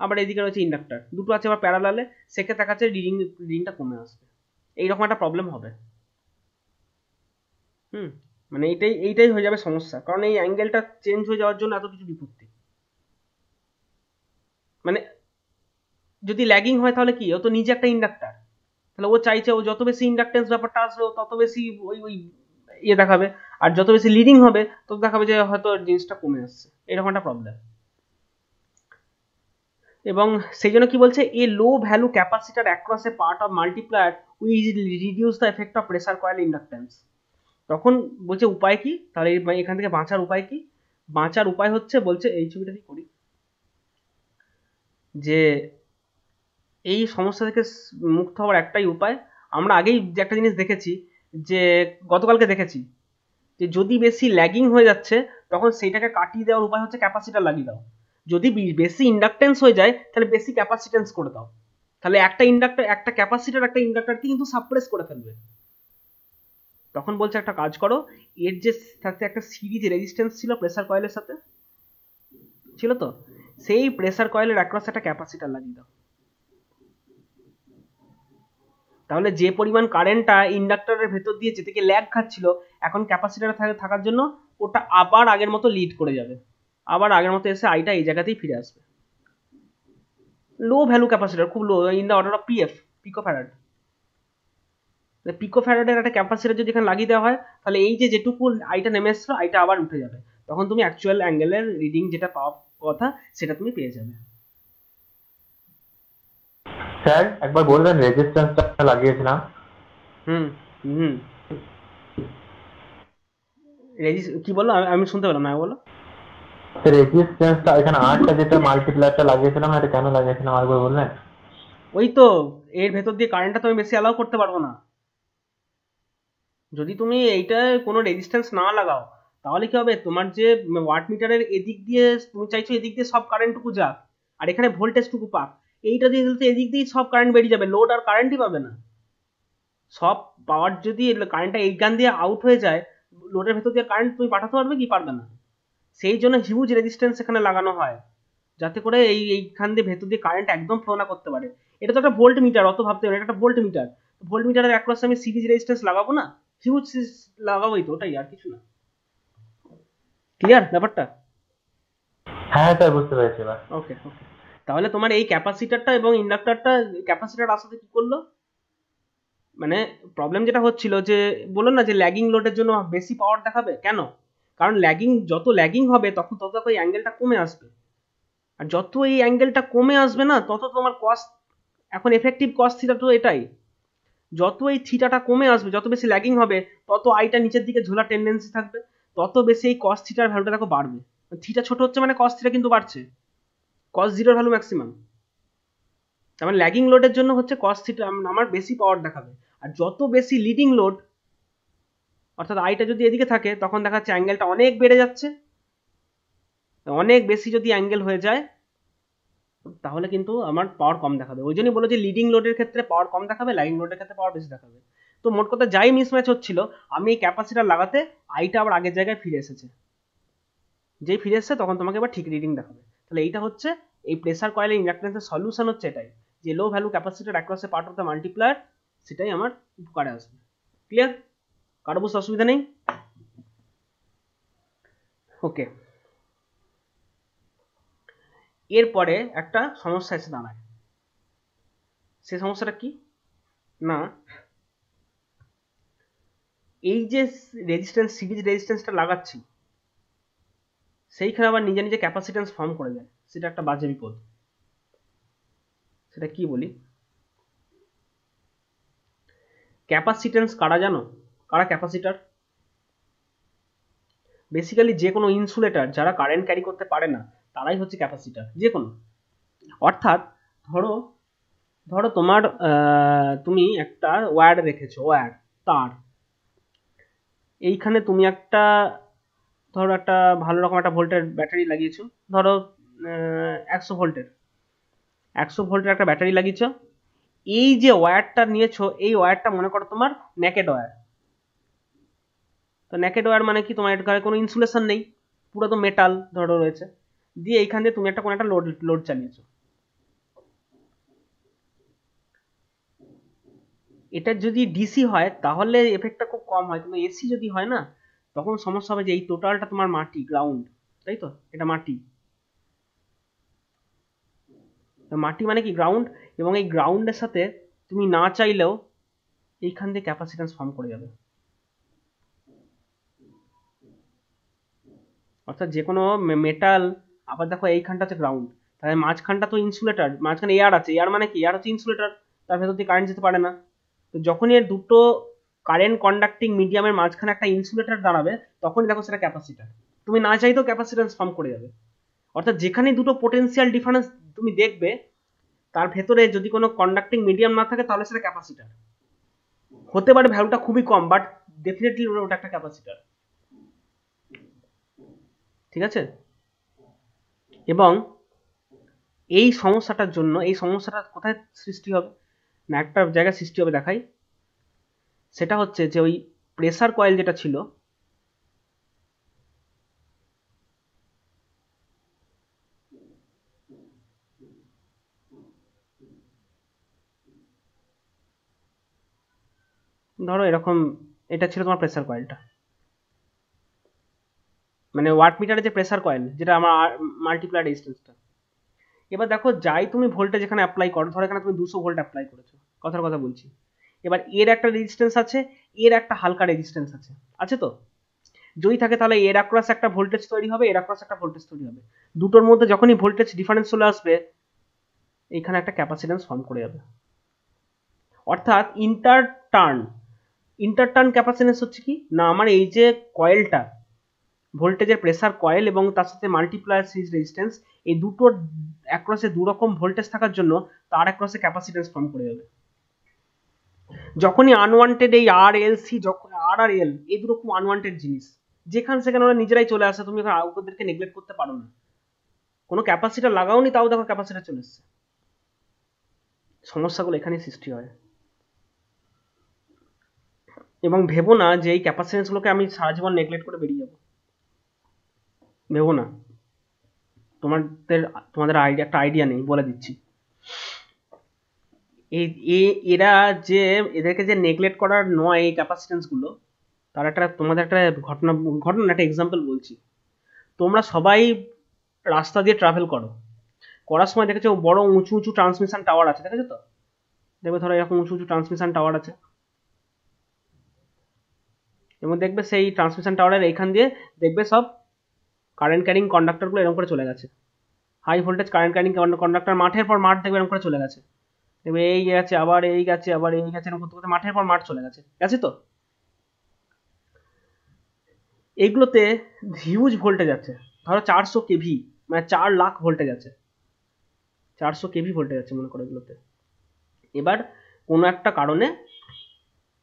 আবার এইদিকে রয়েছে ইন্ডাক্টর, দুটো আছে আবার প্যারালালে, সেক্ষেত্রে দেখা যাচ্ছে রিডিংটা কমে আসবে। এইরকম একটা প্রবলেম হবে। মানে এইটাই হয়ে যাবে সমস্যা, কারণ এই অ্যাঙ্গেলটা চেঞ্জ হয়ে যাওয়ার জন্য এত কিছু বিপত্তি। মানে যদি ল্যাগিং হয় তাহলে কি, ও তো নিজে একটা ইন্ডাক্টর, তাহলে ও চাইছে ও যত বেশি ইন্ডাকটেন্স ব্যাপারটা আসবে তত বেশি ওই ইয়ে দেখাবে, আর যত বেশি লিডিং হবে তত দেখাবে যে হয়তো জিনিসটা কমে আসছে, এরকম একটা প্রবলেম। এবং সেই জন্য কি বলছে, a low value capacitor across a part of multiplier which reduce the effect of pressure coil inductance. তখন বলছে উপায় কি, তাহলে এখান থেকে বাঁচার উপায় কি? বাঁচার উপায় হচ্ছে বলছে এই ছবিটা কি করি, যে এই সমস্যা থেকে মুক্ত হওয়ার একটাই উপায়, আমরা আগেই যে একটা জিনিস দেখেছি, যে গতকালকে দেখেছি, যে যদি বেশি ল্যাগিং হয়ে যাচ্ছে তখন সেইটাকে কাটিয়ে দেওয়ার উপায় হচ্ছে ক্যাপাসিটার লাগিয়ে দাও। যদি বেশি ইন্ডাকটেন্স হয়ে যায় তাহলে বেশি ক্যাপাসিটেন্স করে দাও, তাহলে একটা ক্যাপাসিটার একটা ইন্ডাক্টরকে কিন্তু সাপ্রেস করে ফেলবে। তখন বলছে একটা কাজ করো, এর যে সাথে একটা সিরিজ রেজিস্ট্যান্স ছিল প্রেসার কয়েলের সাথে ছিল, তো সেই প্রেসার কয়েলের অ্যাক্রস একটা ক্যাপাসিটার লাগিয়ে দাও, তাহলে যে পরিমাণ কারেন্টটা ইন্ডাক্টরের ভেতর দিয়ে যেতে গিয়ে ল্যাগ খাচ্ছিল, এখন ক্যাপাসিটারে থাকার জন্য ওটা আবার আগের মতো লিড করে যাবে, আবার আগের মতো এসে আইটা এই জায়গাতেই ফিরে আসবে। লো ভ্যালু ক্যাপাসিটার, খুব low, in the order of pF, picofarad. পিকোফ্যারাডের একটা ক্যাপাসিটার যদি এখানে লাগিয়ে দেওয়া হয়, তাহলে এই যে যেটুকু আইটা নেমে এসছিল আইটা আবার উঠে যাবে, তখন তুমি অ্যাকচুয়াল অ্যাঙ্গেলের রিডিং যেটা পাওয়ার কথা সেটা তুমি পেয়ে যাবে। স্যার একবার বললেন রেজিস্ট্যান্সটা লাগিয়েছিলাম। হুম হুম কি বললো? আমি শুনতে পেলাম না, বলো। রেজিস্ট্যান্সটা এখানে 8টা যেটা মাল্টিপ্লায়ারটা লাগিয়েছিলাম এটা কেন লাগিয়েছিলাম আরেকবার বললেন? ওই তো, এর ভেতর দিয়ে কারেন্টটা তুমি বেশি অ্যালাউ করতে পারবো না। যদি তুমি এইটা কোনো রেজিস্ট্যান্স না লাগাও, তাহলে কি হবে, তোমার যে ওয়াট মিটারের এদিক দিয়ে তুমি চাইছো এদিক দিয়ে সব কারেন্টটুকু যাক, আর এখানে ভোল্টেজটুকু পাক। এইটা দিয়ে দিলে তো এদিক দিয়েই সব কারেন্ট বেরিয়ে যাবে, লোড আর কারেন্টই পাবে না। সব পাওয়ার যদি কারেন্টটা এই গান দিয়ে আউট হয়ে যায়, লোডের ভেতর দিয়ে কারেন্ট তুমি পাঠাতে পারবে কি? পারবে না। সেই জন্য হিউজ রেজিস্ট্যান্স এখানে লাগানো হয়, যাতে করে এইখান দিয়ে ভেতর দিয়ে কারেন্ট একদম ফ্লো না করতে পারে। এটা তো একটা ভোল্ট মিটার, অত ভাবতে হবে না, এটা একটা ভোল্ট মিটার। ভোল্ট মিটারের অ্যাক্রস আমি সিরিজ রেজিস্ট্যান্স লাগাবো না? হিউজ লাগাবোই তো, ওটাই আর কিছু না। ক্লিয়ার ব্যাপারটা? হ্যাঁ স্যার, বুঝতে পেরেছি এবার। ওকে ওকে। তাহলে তোমার এই ক্যাপাসিটারটা এবং ইন্ডাক্টরটা, ক্যাপাসিটার আসাতে কি করলো, মানে প্রবলেম যেটা হচ্ছিল যে, বললো না যে ল্যাগিং লোডের জন্য বেশি পাওয়ার দেখাবে কেন? কারণ যত ল্যাগিং হবে তখন তত ওই অ্যাঙ্গেলটা কমে আসবে, আর যত এই অ্যাঙ্গেলটা কমে আসবে না, তত তোমার কস্ট, এখন এফেক্টিভ কস্ট থিটা তো এটাই, যত এই থিটাটা কমে আসবে, যত বেশি ল্যাগিং হবে, তত আইটা নিচের দিকে ঝোলার টেন্ডেন্সি থাকবে, তত বেশি এই কস থিটার ভ্যালুটা দেখো বাড়বে। থিটা ছোট হচ্ছে মানে কস থিটা কিন্তু বাড়ছে, কস জিরোর ভ্যালু ম্যাক্সিমাম। তার মানে ল্যাগিং লোডের জন্য হচ্ছে কস থিটা আমার বেশি পাওয়ার দেখাবে, আর যত বেশি লিডিং লোড, অর্থাৎ আইটা যদি এদিকে থাকে, তখন দেখা যাচ্ছে অ্যাঙ্গেলটা অনেক বেড়ে যাচ্ছে। অনেক বেশি যদি অ্যাঙ্গেল হয়ে যায়, তাহলে কিন্তু আমার পাওয়ার কম দেখাবে। ওই জন্যই বলো যে লিডিং লোডের ক্ষেত্রে পাওয়ার কম দেখাবে, ল্যাগিং লোডের ক্ষেত্রে পাওয়ার বেশি দেখাবে। তো মোট কথা যাই মিসম্যাচ হচ্ছিল, আমি এই ক্যাপাসিটার লাগাতে আইটা আবার আগের জায়গায় ফিরে এসেছে। যেই ফিরে এসেছে তখন তোমাকে এবার ঠিক রিডিং দেখাবে। তাহলে এইটা হচ্ছে এই প্রেসার কয়েলের ইন্ডাকটেন্সের সলিউশন হচ্ছে এটাই, যে low value capacitor across a part of the multiplier, সেটাই আমার উপকারে আসবে। ক্লিয়ার? কারো বুঝতে অসুবিধা নেই? ওকে। এরপরে একটা সমস্যা এসে দাঁড়ায়। সেই সমস্যাটা কি না, এই যে রেজিস্ট্যান্স, সিরিজ রেজিস্ট্যান্সটা লাগাচ্ছি, সেইখানে আবার নিজে নিজে ক্যাপাসিট্যান্স ফর্ম করে যায়, সেটা একটা বাজে বিপদ। সেটা কি বলি, ক্যাপাসিট্যান্স কারা জানো? কারা ক্যাপাসিটার? বেসিক্যালি যে কোনো ইনসুলেটার যারা কারেন্ট ক্যারি করতে পারে না, তারাই হচ্ছে ক্যাপাসিটার, যে কোনো। অর্থাৎ ধরো ধরো তোমার তুমি একটা ওয়্যার রেখেছো, ওয়্যার, তার, এইখানে তুমি একটা, ধরো একটা ভালো রকম একটা ভোল্টের ব্যাটারি লাগিয়েছো, ধরো 100 ভোল্টের, 100 ভোল্টের একটা ব্যাটারি লাগিয়েছো। এই যে ওয়্যারটা নিয়েছো, এই ওয়্যারটা মনে করো তোমার নেকেড ওয়্যার। তো নেকেড ওয়্যার মানে কি, তোমার এর কোনো ইনসুলেশন নেই, পুরো তো মেটাল ধরো রয়েছে, দিয়ে এইখান দিয়ে তুমি একটা কোনো একটা লোড চালিয়েছো। এটা যদি ডিসি হয় তাহলে এফেক্টটা খুব কম হয়, কিন্তু এসি যদি হয় না, তখন সমস্যা হবে যে এই টোটালটা তোমার মাটি, গ্রাউন্ড, তাই তো, এটা মাটি। মাটি মানে কি গ্রাউন্ড, এবং এই গ্রাউন্ডের সাথে তুমি না চাইলেও এইখান দিয়ে ক্যাপাসিট্যান্স ফর্ম করে যাবে। অর্থাৎ যে কোনো মেটাল, আবার দেখো এইখানটা হচ্ছে গ্রাউন্ড, তাহলে মাঝখানটা তো ইনসুলেটার, মাঝখানে এয়ার আছে, এয়ার মানে কি, এয়ার হচ্ছে ইনসুলেটার, তার ভেতর দিয়ে কারেন্ট যেতে পারে না। তো যখনই এর দুটো কারেন্ট কন্ডাক্টিং মিডিয়ামের মাঝখানে একটা ইনসুলেটার দাঁড়াবে, তখনই দেখো সেটা ক্যাপাসিটার, তুমি না চাইতেও ক্যাপাসিট্যান্স ফর্ম করে যাবে। অর্থাৎ যেখানে দুটো পোটেনশিয়াল ডিফারেন্স তুমি দেখবে, তার ভেতরে যদি কোনো কন্ডাক্টিং মিডিয়াম না থাকে, তাহলে সেটা ক্যাপাসিটার হতে পারে, ভ্যালুটা খুবই কম, বাট ডেফিনেটলি ওটা একটা ক্যাপাসিটার। ঠিক আছে? এবং এই সমস্যাটার জন্য, এই সমস্যাটা কোথায় সৃষ্টি হবে না, একটা জায়গায় সৃষ্টি হবে, দেখাই। সেটা হচ্ছে যে ওই প্রেসার কয়েল যেটা ছিল, ধরো এরকম, এটা ছিল তোমার প্রেসার কয়েলটা, মানে ওয়াট মিটারের যে প্রেসার কয়েল, যেটা আমার মাল্টিপ্লাই রেজিস্ট্যান্সটা। এবার দেখো যাই তুমি ভোল্টেজ এখানে অ্যাপ্লাই করো, ধরো এখানে তুমি 200 ভোল্ট অ্যাপ্লাই করেছো, কথার কথা বলছি। এবার এর একটা রেজিস্ট্যান্স আছে, এর একটা হালকা রেজিস্ট্যান্স আছে, আছে তো? যদি থাকে তাহলে এর অ্যাক্রস একটা ভোল্টেজ তৈরি হবে, এর অ্যাক্রস একটা ভোল্টেজ তৈরি হবে। দুটোর মধ্যে যখনই ভোল্টেজ ডিফারেন্স চলে আসবে, এখানে একটা ক্যাপাসিট্যান্স ফর্ম করে যাবে। অর্থাৎ ইন্টার টার্ন, ইন্টারটার্ন ক্যাপাসিট্যান্স হচ্ছে কি না, আমার এই যে কয়েলটা ভোল্টেজের প্রেসার কয়েল এবং তার সাথে মাল্টিপ্লায়ার সিরিজ রেজিস্ট্যান্স, এই দুটোর অ্যাক্রসে দু রকম ভোল্টেজ থাকার জন্য তার অ্যাক্রসে ক্যাপাসিট্যান্স ফর্ম করে যাবে। যখনই আনওয়ান্টেড এই আর এল সি, যখন আর আর এল এই দুটো খুব আনওয়ান্টেড জিনিস, যেখানে সেখানে ওরা নিজেরাই চলে আসে, তুমি ওদেরকে নেগলেক্ট করতে পারো না। কোনো ক্যাপাসিটার লাগাওনি তাও দেখো ক্যাপাসিটার চলে এসছে। সমস্যাগুলো এখানেই সৃষ্টি হয়। এবং ভেবো না যে এই ক্যাপাসিটেন্সগুলোকে আমি সারা জীবন নেগলেক্ট করে বেরিয়ে যাবো, ভেবো না। তোমাদের আইডিয়া, একটা আইডিয়া নেই, বলে দিচ্ছি। এরা যে এদেরকে যে নেগলেক্ট করার নয় এই ক্যাপাসিটেন্সগুলো, তার একটা তোমাদের একটা ঘটনা একটা এক্সাম্পল বলছি। তোমরা সবাই রাস্তা দিয়ে ট্রাভেল করার সময় দেখেছো বড় উঁচু উঁচু ট্রান্সমিশন টাওয়ার আছে, দেখেছো তো? দেখবে ধরো এরকম উঁচু উঁচু ট্রান্সমিশন টাওয়ার আছে, এবং দেখবে সেই ট্রান্সমিশন টাওয়ারের এইখান দিয়ে দেখবে সব কারেন্ট ক্যারিং কন্ডাক্টরগুলো এরকম করে চলে গেছে। High voltage current carrying conductor মাঠের পর মাঠ দেখবে এরকম করে চলে গেছে। দেখবে এই গেছে, আবার এই গেছে, আবার এই গেছে, এরকম করতে করতে মাঠের পর মাঠ চলে গেছে, গেছে তো? এইগুলোতে হিউজ ভোল্টেজ আছে, ধরো 400 কেভি, মানে 4 লাখ ভোল্টেজ আছে, 400 কেভি ভোল্টেজ আছে মনে করো এগুলোতে। এবার কোনো একটা কারণে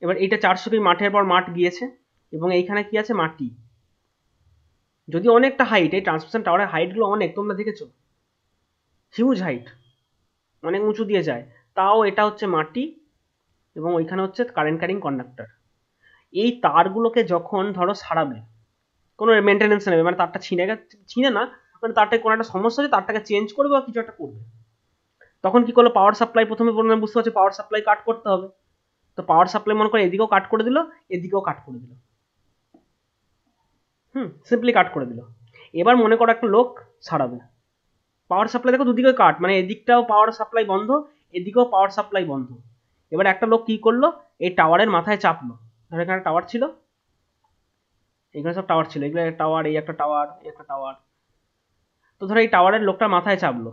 এবার এইটা 400 কেভি মাঠের পর মাঠ গিয়েছে, এবং এইখানে কি আছে, মাটি। যদি অনেকটা হাইট, এই ট্রান্সমিশন টাওয়ারের হাইটগুলো অনেক, তোমরা দেখেছো হিউজ হাইট, অনেক উঁচু দিয়ে যায়, তাও এটা হচ্ছে মাটি, এবং ওইখানে হচ্ছে কারেন্ট ক্যারিং কন্ডাক্টর। এই তারগুলোকে যখন ধরো সারাবে, কোনো মেনটেনেন্স নেবে, মানে তারটা ছিঁড়ে না, মানে তারটায় কোনো একটা সমস্যা হচ্ছে, তারটাকে চেঞ্জ করবে বা কিছু একটা করবে, তখন কি করলো, পাওয়ার সাপ্লাই প্রথমে বুঝতে পারছে পাওয়ার সাপ্লাই কাট করতে হবে, তো পাওয়ার সাপ্লাই মনে করে এদিকেও কাট করে দিল, এদিকেও কাট করে দিল, সিম্পলি কাট করে দিল। এবার মনে করো একটা লোক সারাবে, পাওয়ার সাপ্লাই দেখো দুদিকে কাট, মানে এদিকটাও পাওয়ার সাপ্লাই বন্ধ, এদিকেও পাওয়ার সাপ্লাই বন্ধ। এবার একটা লোক কি করলো, এই টাওয়ারের মাথায় চাপলো, ধরো এখানে টাওয়ার ছিল, এখানে সব টাওয়ার ছিল, এগুলো টাওয়ার, এই একটা টাওয়ার, এই একটা টাওয়ার, তো ধরো এই টাওয়ারের লোকটা মাথায় চাপলো,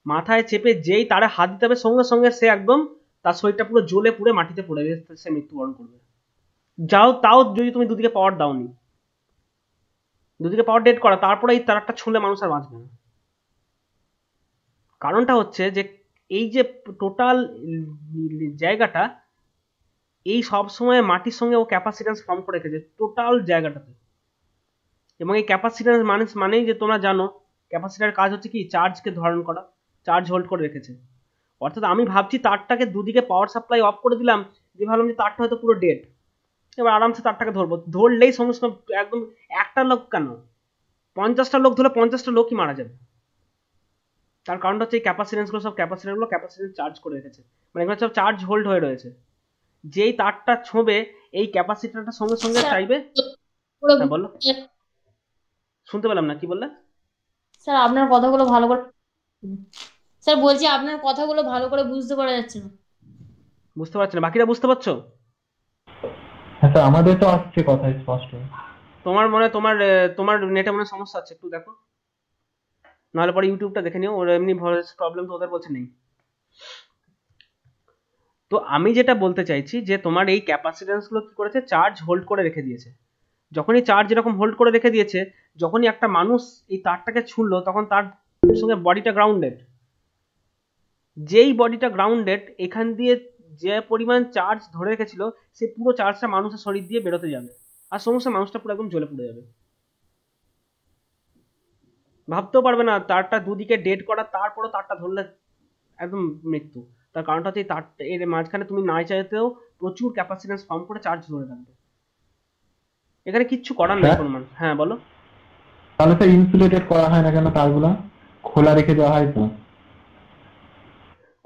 মাথায় চেপে যেই তারে হাত দিতে হবে সঙ্গে সঙ্গে সে একদম তার শরীরটা পুরো জ্বলে পুড়ে মাটিতে পড়ে গেছে, সে মৃত্যুবরণ করবে। তাও যদি তুমি দুদিকে পাওয়ার দাওনি, দুদিকে পাওয়ার ডেড করা, তারপরে এই তারটা ছুঁলে মানুষ আর বাঁচবে না। কারণটা হচ্ছে যে এই যে টোটাল জায়গাটা, এই সব সময় মাটির সঙ্গে ও ক্যাপাসিট্যান্স ফর্ম করে রেখেছে টোটাল জায়গাটাতে। এবং এই ক্যাপাসিট্যান্স মানেই যে তোমরা জানো ক্যাপাসিটার কাজ হচ্ছে কি, চার্জকে ধারণ করা, চার্জ হোল্ড করে রেখেছে। অর্থাৎ আমি ভাবছি তারটাকে দুদিকে পাওয়ার সাপ্লাই অফ করে দিলাম, যে ভাবলাম যে তারটা হয়তো পুরো ডেড, এবার আরামসে তারটাকে ধরবো, ধরলেই সঙ্গে সঙ্গে একদম একটা লোক কেন 50টা লোক ধরলে 50টা লোকই মারা যাবে। তার কারণটা হচ্ছে এই ক্যাপাসিটেন্সগুলো, সব ক্যাপাসিটেন্স চার্জ করে রেখেছে, মানে এগুলো সব চার্জ হোল্ড হয়ে রয়েছে। যেই তারটা ছোঁবে এই ক্যাপাসিটারটা সঙ্গে সঙ্গে চাইবে। হ্যাঁ বলো, শুনতে পেলাম না, কি বললে? স্যার আপনার কথাগুলো ভালো করে, স্যার বলছি আপনার কথাগুলো ভালো করে বুঝতে পারা যাচ্ছে না। বুঝতে পারছি না, বাকিরা বুঝতে পারছো? হ্যাঁ স্যার, আমাদের তো আসছে কথা স্পষ্ট। তোমার নেটে মনে সমস্যা আছে, একটু দেখো, নাহলে পরে ইউটিউবটা দেখে নিও, ওর এমনি ভয়েস প্রবলেম তো ওদের বলছে নেই। তো আমি যেটা বলতে চাইছি যে তোমার এই ক্যাপাসিট্যান্সগুলো কি করেছে, চার্জ হোল্ড করে রেখে দিয়েছে। যখনই চার্জ এরকম হোল্ড করে রেখে দিয়েছে, যখনই একটা মানুষ এই তারটাকে ছুঁড়লো, তখন তার সঙ্গে বডিটা গ্রাউন্ডেড। যেই বডিটা গ্রাউন্ডেড, এখান দিয়ে যে পরিমাণ চার্জ ধরে রেখেছিল, সে পুরো চার্জটা মানুষের শরীর দিয়ে বেরোতে যাবে, আর সমস্ত মানুষটা পুরো একদম জ্বলে পড়ে যাবে। ভাবতেও পারবে না, তারটা দুদিকে ডেড করা, তারপরও তারটা ধরলে একদম মৃত্যু। তার কারণটা হচ্ছে তার এর মাঝখানে তুমি না চাইতেও প্রচুর ক্যাপাসিট্যান্স ফর্ম করে চার্জ ধরে রাখবে, এখানে কিচ্ছু করার নেই কোনো মান। হ্যাঁ বলো। তাহলে স্যার ইনসুলেটেড করা হয় না কেন, তারগুলো খোলা রেখে দেওয়া হয় তো?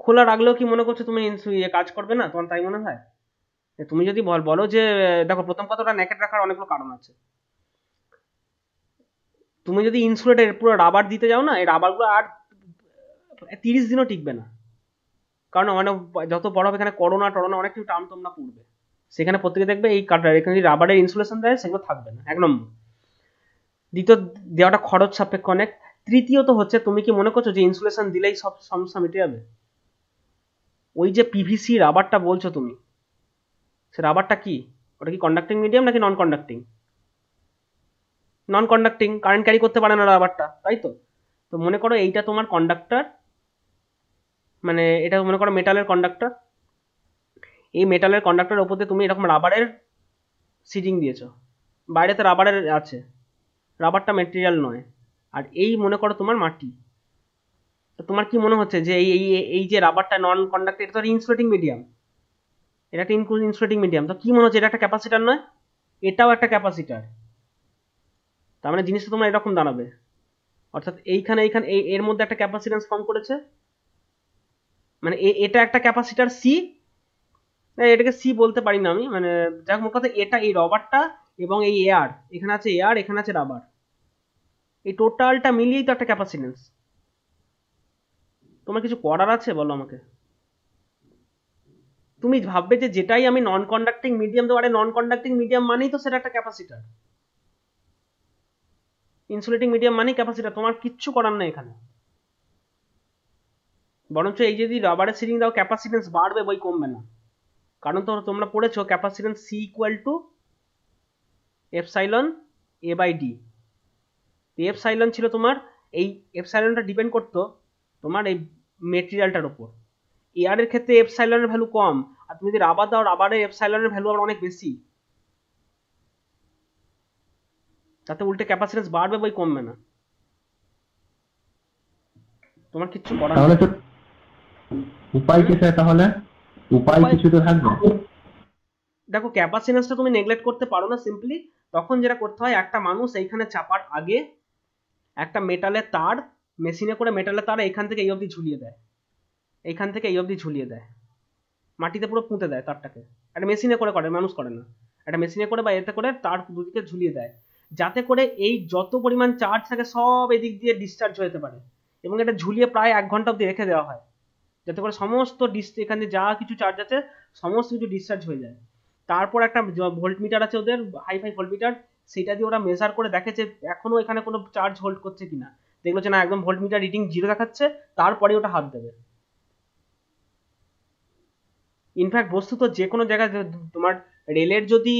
খোলা রাখলেও কি মনে করছো তুমি কাজ করবে না, তোমার তাই মনে হয়? তুমি যদি বলো যে দেখো, প্রথম কথাটা নেকেট রাখার অনেকগুলো কারণ আছে। তুমি যদি ইনসুলেটেড পুরো রাবার দিতে যাও না, এই রাবারগুলো আর 30 দিনও টিকবে না। কারণ অনেক যত বড় হবে, এখানে করোনা অনেক কিছু টার্ম তোমরা পড়বে, সেখানে প্রত্যেকে দেখবে এই এখানে যদি রাবারের ইনসুলেশন দেয়, সেগুলো থাকবে না, 1 নম্বর। দ্বিতীয়, দেওয়াটা খরচ সাপেক্ষ অনেক। তৃতীয়ত হচ্ছে, তুমি কি মনে করছো যে ইনসুলেশন দিলেই সব সমস্যা মিটে যাবে? ওই যে পিভিসি রাবারটা বলছো তুমি, সে রাবারটা কি, ওটা কি কন্ডাক্টিং মিডিয়াম নাকি নন কন্ডাক্টিং? নন কন্ডাক্টিং, কারেন্ট ক্যারি করতে পারে না রাবারটা, তাই তো? তো মনে করো এইটা তোমার কন্ডাক্টর, মানে এটা মনে করো মেটালের কন্ডাক্টর। এই মেটালের কন্ডাক্টরের ওপর দিয়ে তুমি এরকম রাবারের সিডিং দিয়েছো, বাইরেতে রাবারের আছে, রাবারটা মেটেরিয়াল নয়, আর এই মনে করো তোমার মাটি। তো তোমার কি মনে হচ্ছে যে এই এই এই যে রাবারটা নন কন্ডাক্টর, এটা তো ইনসুলেটিং মিডিয়াম, এটা একটা ইনসুলেটিং মিডিয়াম, তো কি মনে হচ্ছে এটা একটা ক্যাপাসিটার নয়? এটাও একটা ক্যাপাসিটার। তার মানে জিনিসটা তোমার এরকম দাঁড়াবে, অর্থাৎ এইখানে এইখানে এর মধ্যে একটা ক্যাপাসিট্যান্স ফর্ম করেছে, মানে এটা একটা ক্যাপাসিটার সি, এটাকে সি বলতে পারি না আমি, মানে যাক মোট কথা এটা এই রবারটা এবং এই এয়ার, এখানে আছে এয়ার এখানে আছে রাবার, এই টোটালটা মিলিয়েই তো একটা ক্যাপাসিটেন্স। তোমার কিছু করার আছে বলো আমাকে? তুমি ভাববে যে যেটাই আমি নন কন্ডাক্টিং মিডিয়াম দেবো, আরে নন কন্ডাক্টিং মিডিয়াম মানেই তো সেটা একটা ক্যাপাসিটার, ইনসুলেটিং মিডিয়াম মানেই ক্যাপাসিটার, তোমার কিচ্ছু করার নেই এখানে। বরঞ্চ এই যদি রাবারের সিরিং দাও ক্যাপাসিটেন্স বাড়বে বই কমবে না, কারণ তো তোমরা পড়েছো capacitance C equal to epsilon A by D. Epsilon ছিল তোমার, এই এপসাইলনটা ডিপেন্ড করতো তোমার এই মেটেরিয়ালটার উপর। এয়ারের ক্ষেত্রে এপসাইলনের ভ্যালু কম, আর তুমি যদি রাবার দাও রাবারের এপসাইলনের ভ্যালু আবার অনেক বেশি, তাতে উল্টে ক্যাপাসিটেন্স বাড়বে বই কমবে না, তোমার কিচ্ছু করার তাহলে নেই। তো উপায় কি স্যার? তাহলে উপায় উপায়, কিছু তো থাকবে। দেখো ক্যাপাসিটেন্সটা তুমি নেগলেক্ট করতে পারো না সিম্পলি, তখন যেটা করতে হয় একটা মানুষ এইখানে চাপার আগে একটা মেটালের তার মেশিনে করে মেটালের তার এইখান থেকে এই অবধি ঝুলিয়ে দেয়, এইখান থেকে এই অবধি ঝুলিয়ে দেয়, মাটিতে পুরো পুঁতে দেয় তারটাকে, একটা মেশিনে করে করে, মানুষ করে না, একটা মেশিনে করে বা এতে করে তার দুদিকে ঝুলিয়ে দেয়, যাতে করে এই যত পরিমাণ চার্জ থাকে সব এদিক দিয়ে ডিসচার্জ হতে পারে, এবং এটা ঝুলিয়ে প্রায় 1 ঘন্টা অবধি রেখে দেওয়া হয়, যাতে করে সমস্ত এখানে যা কিছু চার্জ আছে সমস্ত কিছু ডিসচার্জ হয়ে যায়। তারপর একটা ভোল্ট মিটার আছে ওদের, হাইফাই ভোল্ট মিটার, সেটা দিয়ে ওরা মেজার করে দেখে যে এখনো এখানে কোনো চার্জ হোল্ড করছে কিনা, দেখলো যে না একদম ভোল্ট মিটার রিডিং 0 দেখাচ্ছে, তারপরে ওটা হাত দেবে। ইনফ্যাক্ট বস্তুত যে কোনো জায়গায় তোমার রেলের যদি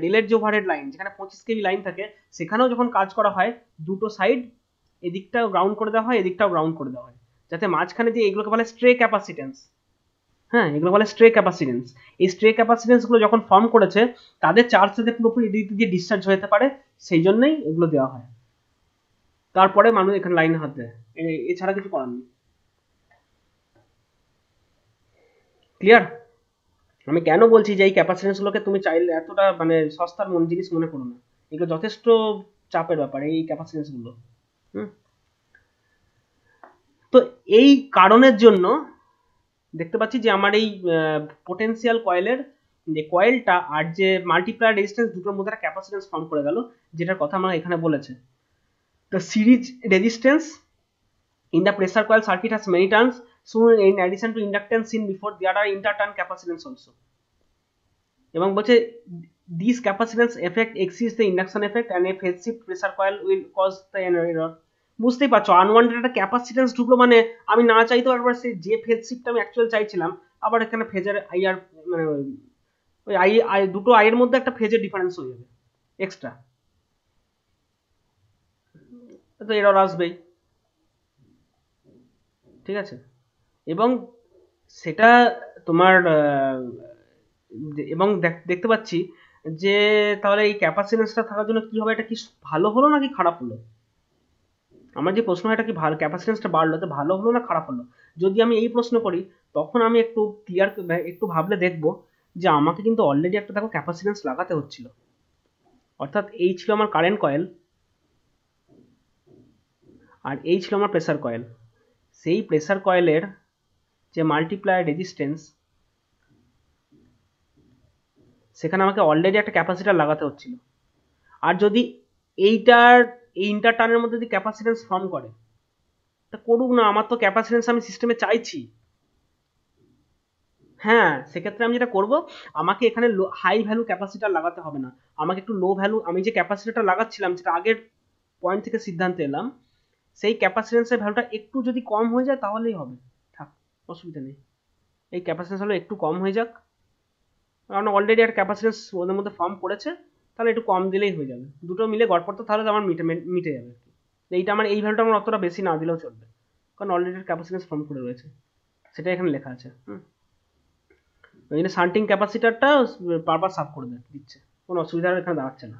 রেলের যে ওভারহেড লাইন যেখানে 25 কেভি লাইন থাকে, সেখানেও যখন কাজ করা হয় দুটো সাইড এদিকটাও গ্রাউন্ড করে দেওয়া হয় এদিকটাও গ্রাউন্ড করে দেওয়া হয়, যাতে মাঝখানে যে এগুলোকে বলে স্ট্রে ক্যাপাসিটেন্স, হ্যাঁ এগুলো বলে স্ট্রে ক্যাপাসিটেন্স, এই স্ট্রে ক্যাপাসিটেন্স গুলো যখন ফর্ম করেছে তাদের চার্জ যাতে পুরোপুরি এদিক দিয়ে ডিসচার্জ হতে পারে, সেই জন্যই এগুলো দেওয়া হয়, তারপরে মানুষ এখানে লাইন হাত দেয়, এছাড়া কিছু করার নেই। ক্লিয়ার? আমি কেন বলছি যে এই ক্যাপাসিটেন্স গুলোকে তুমি চাইলে এতটা মানে সস্তার জিনিস মনে করো না, এগুলো যথেষ্ট চাপের ব্যাপার এই ক্যাপাসিটেন্স গুলো। তো এই কারণের জন্য দেখতে পাচ্ছি যে আমার এই পোটেনশিয়াল কয়েলের যে কয়েলটা আর যে মাল্টিপ্লায়ার রেজিস্ট্যান্স দুটোর মধ্যে একটা ক্যাপাসিটেন্স ফর্ম করে গেল, যেটার কথা আমরা এখানে বলেছে। The series resistance in the pressure coil circuit has many turns, so in addition to inductance seen before there are interturn capacitance also, এবং বলছে these capacitance effect exceeds the induction effect and a phase shift pressure coil will cause the error। বুঝতেই পারছো unwanted একটা capacitance ঢুকলো, মানে আমি না চাইতেও একবার সেই যে ফেজ শিফট আমি অ্যাকচুয়াল চাইছিলাম, আবার এখানে ফেজের আইআর মানে ওই আই দুটো আইয়ের মধ্যে একটা ফেজের ডিফারেন্স হয়ে যাবে এক্সট্রা, তো এরর আসবেই, ঠিক আছে? এবং সেটা তোমার এবং দেখতে পাচ্ছি যে তাহলে এই ক্যাপাসিটেন্সটা থাকার জন্য কি হবে, এটা কি ভালো হলো নাকি খারাপ হলো? আমার যে প্রশ্ন, এটা কি ভালো ক্যাপাসিটেন্সটা বাড়লো তো ভালো হলো না খারাপ হলো? যদি আমি এই প্রশ্ন করি তখন আমি একটু ক্লিয়ার একটু ভাবলে দেখবো যে আমাকে কিন্তু অলরেডি একটা দেখো ক্যাপাসিটেন্স লাগাতে হচ্ছিল, অর্থাৎ এই ছিল আমার কারেন্ট কয়েল আর এই ছিল আমার প্রেসার কয়েল, সেই প্রেসার কয়েলের যে মাল্টিপ্লায়ার রেজিস্ট্যান্স সেখানে আমাকে অলরেডি একটা ক্যাপাসিটার লাগাতে হচ্ছিল, আর যদি এই ইন্টারটার্নের মধ্যে যদি ক্যাপাসিটেন্স ফর্ম করে তা করুক না, আমার তো ক্যাপাসিটেন্স আমি সিস্টেমে চাইছি। হ্যাঁ সেক্ষেত্রে আমি যেটা করব, আমাকে এখানে হাই ভ্যালু ক্যাপাসিটার লাগাতে হবে না, আমাকে একটু লো ভ্যালু, আমি যে ক্যাপাসিটারটা লাগাচ্ছিলাম যেটা আগের পয়েন্ট থেকে সিদ্ধান্তে এলাম, সেই ক্যাপাসিটেন্সের ভ্যালুটা একটু যদি কম হয়ে যায় তাহলেই হবে, থাক অসুবিধা নেই, এই ক্যাপাসিটেন্স হলো একটু কম হয়ে যাক, কারণ অলরেডি একটা ক্যাপাসিটেন্স ওদের মধ্যে ফর্ম করেছে, তাহলে একটু কম দিলেই হয়ে যাবে, দুটো মিলে গড়পড় তো তাহলে আমার মিটে যাবে আর কি। এইটা আমার এই ভ্যালুটা আমার অতটা বেশি না দিলেও চলবে, কারণ অলরেডি ক্যাপাসিটেন্স ফর্ম করে রয়েছে, সেটা এখানে লেখা আছে। ওই জন্য শান্টিং ক্যাপাসিটারটা পারপাস সাফ করে দিচ্ছে, কোনো অসুবিধা এখানে দাঁড়াচ্ছে না।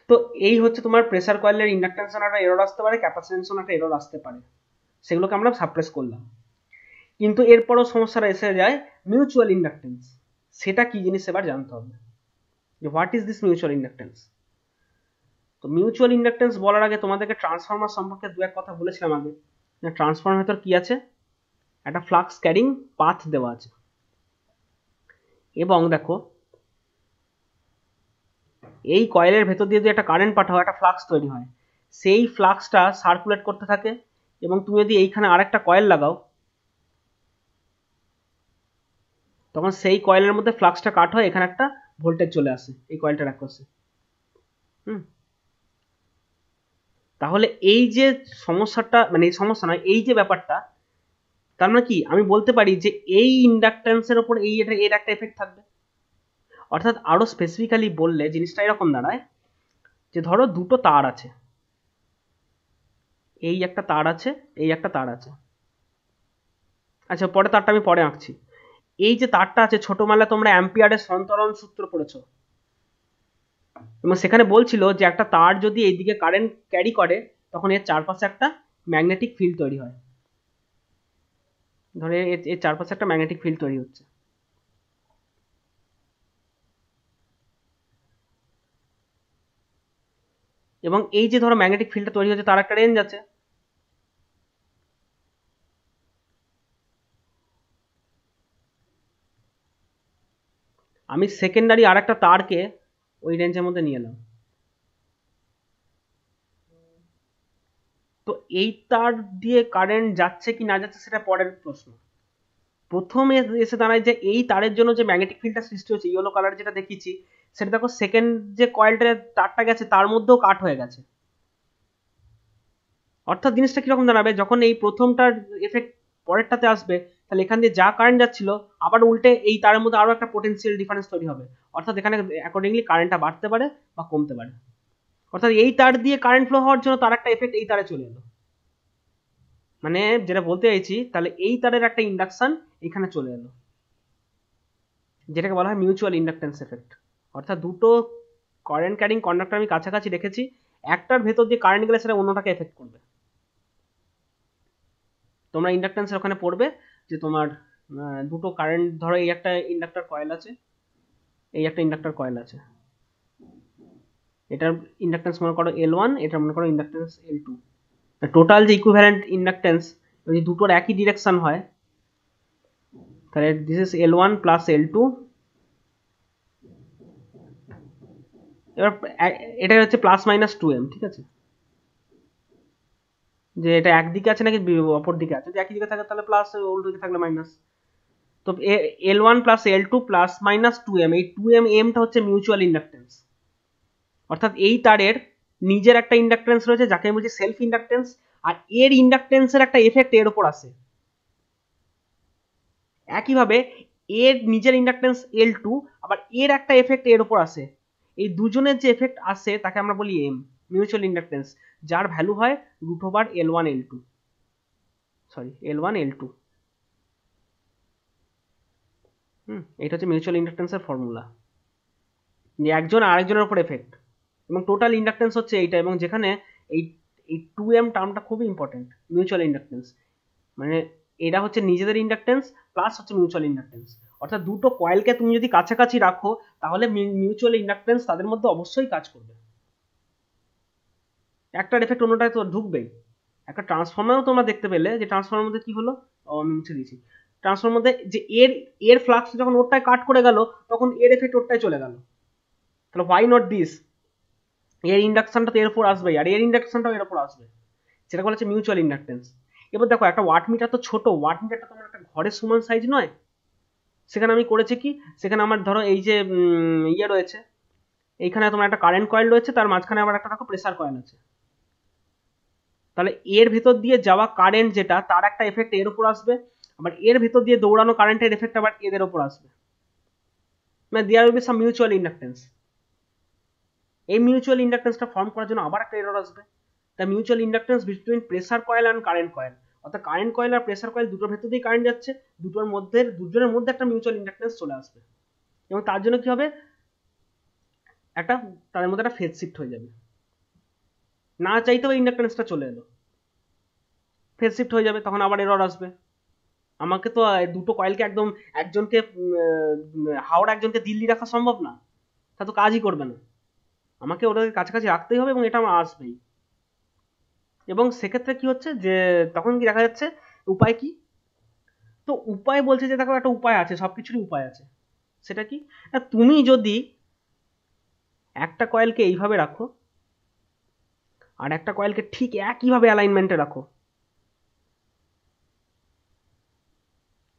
তো এই হচ্ছে তোমার প্রেসার কয়েলের ইন্ডাকটেন্স একটা এরর আসতে পারে, ক্যাপাসিটেন্স একটা এরর আসতে পারে, সেগুলোকে আমরা সাপ্রেস করলাম। কিন্তু এরপরও সমস্যাটা এসে যায় মিউচুয়াল ইন্ডাকটেন্স, সেটা কি জিনিস এবার জানতে হবে, যে what is this mutual inductance. তো মিউচুয়াল ইন্ডাকটেন্স বলার আগে তোমাদেরকে ট্রান্সফর্মার সম্পর্কে দু এক কথা বলেছিলাম আগে। ট্রান্সফর্মার ভেতর কি আছে, একটা ফ্লাক্স ক্যারিং পাথ দেওয়া আছে, এবং দেখো এই কয়েলের ভেতর দিয়ে যদি একটা কারেন্ট পাঠাও, একটা ফ্লাক্স তৈরি হয়, সেই ফ্লাক্সটা সার্কুলেট করতে থাকে, এবং তুমি যদি এইখানে আরেকটা কয়েল লাগাও, তখন সেই কয়েলের মধ্যে ফ্লাক্সটা কাট হয়, এখানে একটা ভোল্টেজ চলে আসে এই কয়েলটার অ্যাক্রসে। তাহলে এই যে সমস্যাটা, মানে এই সমস্যা নয়, এই যে ব্যাপারটা, তার মানে কি আমি বলতে পারি যে এই ইন্ডাকটেন্সের উপর এর একটা এফেক্ট থাকবে। অর্থাৎ আরো স্পেসিফিক্যালি বললে জিনিসটা এরকম দাঁড়ায়, যে ধরো দুটো তার আছে, এই একটা তার আছে, এই একটা তার আছে। আচ্ছা, পরে তারটা আমি পরে আঁকছি। এই যে তারটা আছে, ছোটবেলায় তোমরা অ্যাম্পিয়ারের সন্তরণ সূত্র পড়েছো, এবং সেখানে বলছিল যে একটা তার যদি এইদিকে কারেন্ট ক্যারি করে, তখন এর চারপাশে একটা ম্যাগনেটিক ফিল্ড তৈরি হয়। ধরে এর চারপাশে একটা ম্যাগনেটিক ফিল্ড তৈরি হচ্ছে, এবং এই যে ধরো ম্যাগনেটিক ফিল্ডটা তৈরি হচ্ছে, তার একটা রেঞ্জ আছে। আমি সেকেন্ডারি আর একটা তারকে ওই রেঞ্জের মধ্যে নিয়ে এলাম। তো এই তার দিয়ে কারেন্ট যাচ্ছে কি না যাচ্ছে সেটা পরের প্রশ্ন। প্রথমে এসে দাঁড়ায় যে এই তারের জন্য যে ম্যাগনেটিক ফিল্ডটা সৃষ্টি হচ্ছে, ইয়েলো কালার যেটা দেখিয়েছি, সেটা দেখো সেকেন্ড যে কয়েলটার তারটা গেছে তার মধ্যেও কাট হয়ে গেছে। অর্থাৎ জিনিসটা কিরকম দাঁড়াবে, যখন এই প্রথমটার এফেক্ট পরেরটাতে আসবে, তাহলে এখান দিয়ে যা কারেন্ট যাচ্ছিল আবার উল্টে এই তারের মধ্যে আরো একটা পোটেনশিয়াল ডিফারেন্স তৈরি হবে। অর্থাৎ এখানে অ্যাকর্ডিংলি কারেন্টটা বাড়তে পারে বা কমতে পারে। অর্থাৎ এই তার দিয়ে কারেন্ট ফ্লো হওয়ার জন্য তার একটা এফেক্ট এই তারে চলে এলো। মানে যেটা বলতে চাইছি, তাহলে এই তারের একটা ইন্ডাকশন এখানে চলে এলো, যেটাকে বলা হয় মিউচুয়াল ইন্ডাকটেন্স এফেক্ট। অর্থাৎ দুটো কারেন্ট ক্যারিং কন্ডাক্টর আমি কাছাকাছি রেখেছি, একটার ভেতর দিয়ে কারেন্ট গেলে সেটা অন্যটাকে এফেক্ট করবে। তোমরা ইন্ডাকটেন্সের ওখানে পড়বে যে তোমার দুটো কারেন্ট, ধরো এই একটা ইন্ডাক্টর কয়েল আছে, এই একটা ইন্ডাক্টর কয়েল আছে, এটার ইন্ডাকটেন্স মনে করো L1, এটা মনে করো ইন্ডাকটেন্স L2। টোটাল যে ইকুইভ্যালেন্ট ইন্ডাকটেন্স যদি দুটোর একই ডিরেকশন হয়, তাহলে this is L1 plus L2। এবার এটা হচ্ছে প্লাস মাইনাস 2m, ঠিক আছে, যে এটা একদিকে আছে নাকি অপর দিকে আছে, যদি একই দিকে থাকে তাহলে প্লাস, উল্টো দিকে থাকলে মাইনাস। তো L1 plus L2 plus minus 2m, এই 2m টা হচ্ছে মিউচুয়াল ইন্ডাকটেন্স। অর্থাৎ এই তারের নিজের একটা ইন্ডাকটেন্স রয়েছে, যাকে আমি বলছি সেলফ ইন্ডাকটেন্স, আর এর ইন্ডাকটেন্সের একটা এফেক্ট এর উপর আসে। একইভাবে এর নিজের ইন্ডাকটেন্স L2, আবার এর একটা এফেক্ট এর উপর আসে। এই দুজনের যে এফেক্ট আসে তাকে আমরা বলি M, মিউচুয়াল ইন্ডাকটেন্স, যার ভ্যালু হয় √L1 L2, sorry L1 L2। এটা হচ্ছে মিউচুয়াল ইন্ডাকটেন্সের ফর্মুলা, যে একজন আরেকজনের উপর এফেক্ট, এবং টোটাল ইন্ডাকটেন্স হচ্ছে এইটা, এবং যেখানে এই এই 2m টার্মটা খুবই ইম্পর্টেন্ট। মিউচুয়াল ইন্ডাকটেন্স মানে এটা হচ্ছে নিজেদের ইন্ডাকটেন্স প্লাস হচ্ছে মিউচুয়াল ইন্ডাকটেন্স। অর্থাৎ দুটো কয়েলকে তুমি যদি কাছাকাছি রাখো, তাহলে মিউচুয়াল ইন্ডাকটেন্স তাদের মধ্যে অবশ্যই কাজ করবে, একটার এফেক্ট অন্যটায় তো ঢুকবেই। একটা ট্রান্সফর্মারও তোমরা দেখতে পেলে যে ট্রান্সফর্মার মধ্যে কি হলো, আমি মুছে দিয়েছি, ট্রান্সফর্মার মধ্যে যে এর ফ্লাক্স যখন ওরটায় কাট করে গেল, তখন এর এফেক্ট ওরটায় চলে গেল। তাহলে হোয়াই নট দিস, এর ইন্ডাকশনটা তো এর উপর আসবেই, আর এর ইন্ডাকশনটাও এর উপর আসবে, সেটা বলা হচ্ছে মিউচুয়াল ইন্ডাকটেন্স। এবার দেখো একটা ওয়াট মিটার তো ছোট, ওয়াট মিটারটা তোমার একটা ঘরের সমান সাইজ নয়। সেখানে আমি করেছি কি, সেখানে আমার ধরো এই যে ইয়ে রয়েছে, এইখানে তোমার একটা কারেন্ট কয়েল রয়েছে, তার মাঝখানে আবার একটা দেখো প্রেসার কয়েল আছে। তাহলে এর ভেতর দিয়ে যাওয়া কারেন্ট যেটা, তার একটা এফেক্ট এর উপর আসবে, আবার এর ভেতর দিয়ে দৌড়ানো কারেন্টের এফেক্ট আবার এদের ওপর আসবে, মানে there will be some mutual inductance. এই মিউচুয়াল ইন্ডাকটেন্সটা ফর্ম করার জন্য আবার একটা এরর আসবে, the mutual inductance between pressure coil and current coil. অর্থাৎ কারেন্ট কয়েল আর প্রেসার কয়েল দুটোর ভেতর দিয়ে কারেন্ট যাচ্ছে, দুজনের মধ্যে একটা মিউচুয়াল ইন্ডাকটেন্স চলে আসবে, এবং তার জন্য কি হবে, একটা তাদের মধ্যে একটা ফেজ শিফট হয়ে যাবে, না চাইতেও ইন্ডাকটেন্সটা চলে এলো, ফেজ শিফট হয়ে যাবে, তখন আবার এরর আসবে। আমাকে তো দুটো কয়েলকে একদম একজনকে হাওড়া একজনকে দিল্লি রাখা সম্ভব না, তা তো কাজই করবে না, আমাকে ওটাকে কাছাকাছি রাখতেই হবে এবং এটা আমার আসবেই। এবং সেক্ষেত্রে কি হচ্ছে যে তখন কি দেখা যাচ্ছে উপায় কি, তো উপায় বলছে যে দেখো একটা উপায় আছে, সবকিছুরই উপায় আছে। সেটা কি, তুমি যদি একটা কয়েলকে এইভাবে রাখো আর একটা কয়েলকে ঠিক একইভাবে অ্যালাইনমেন্টে রাখো,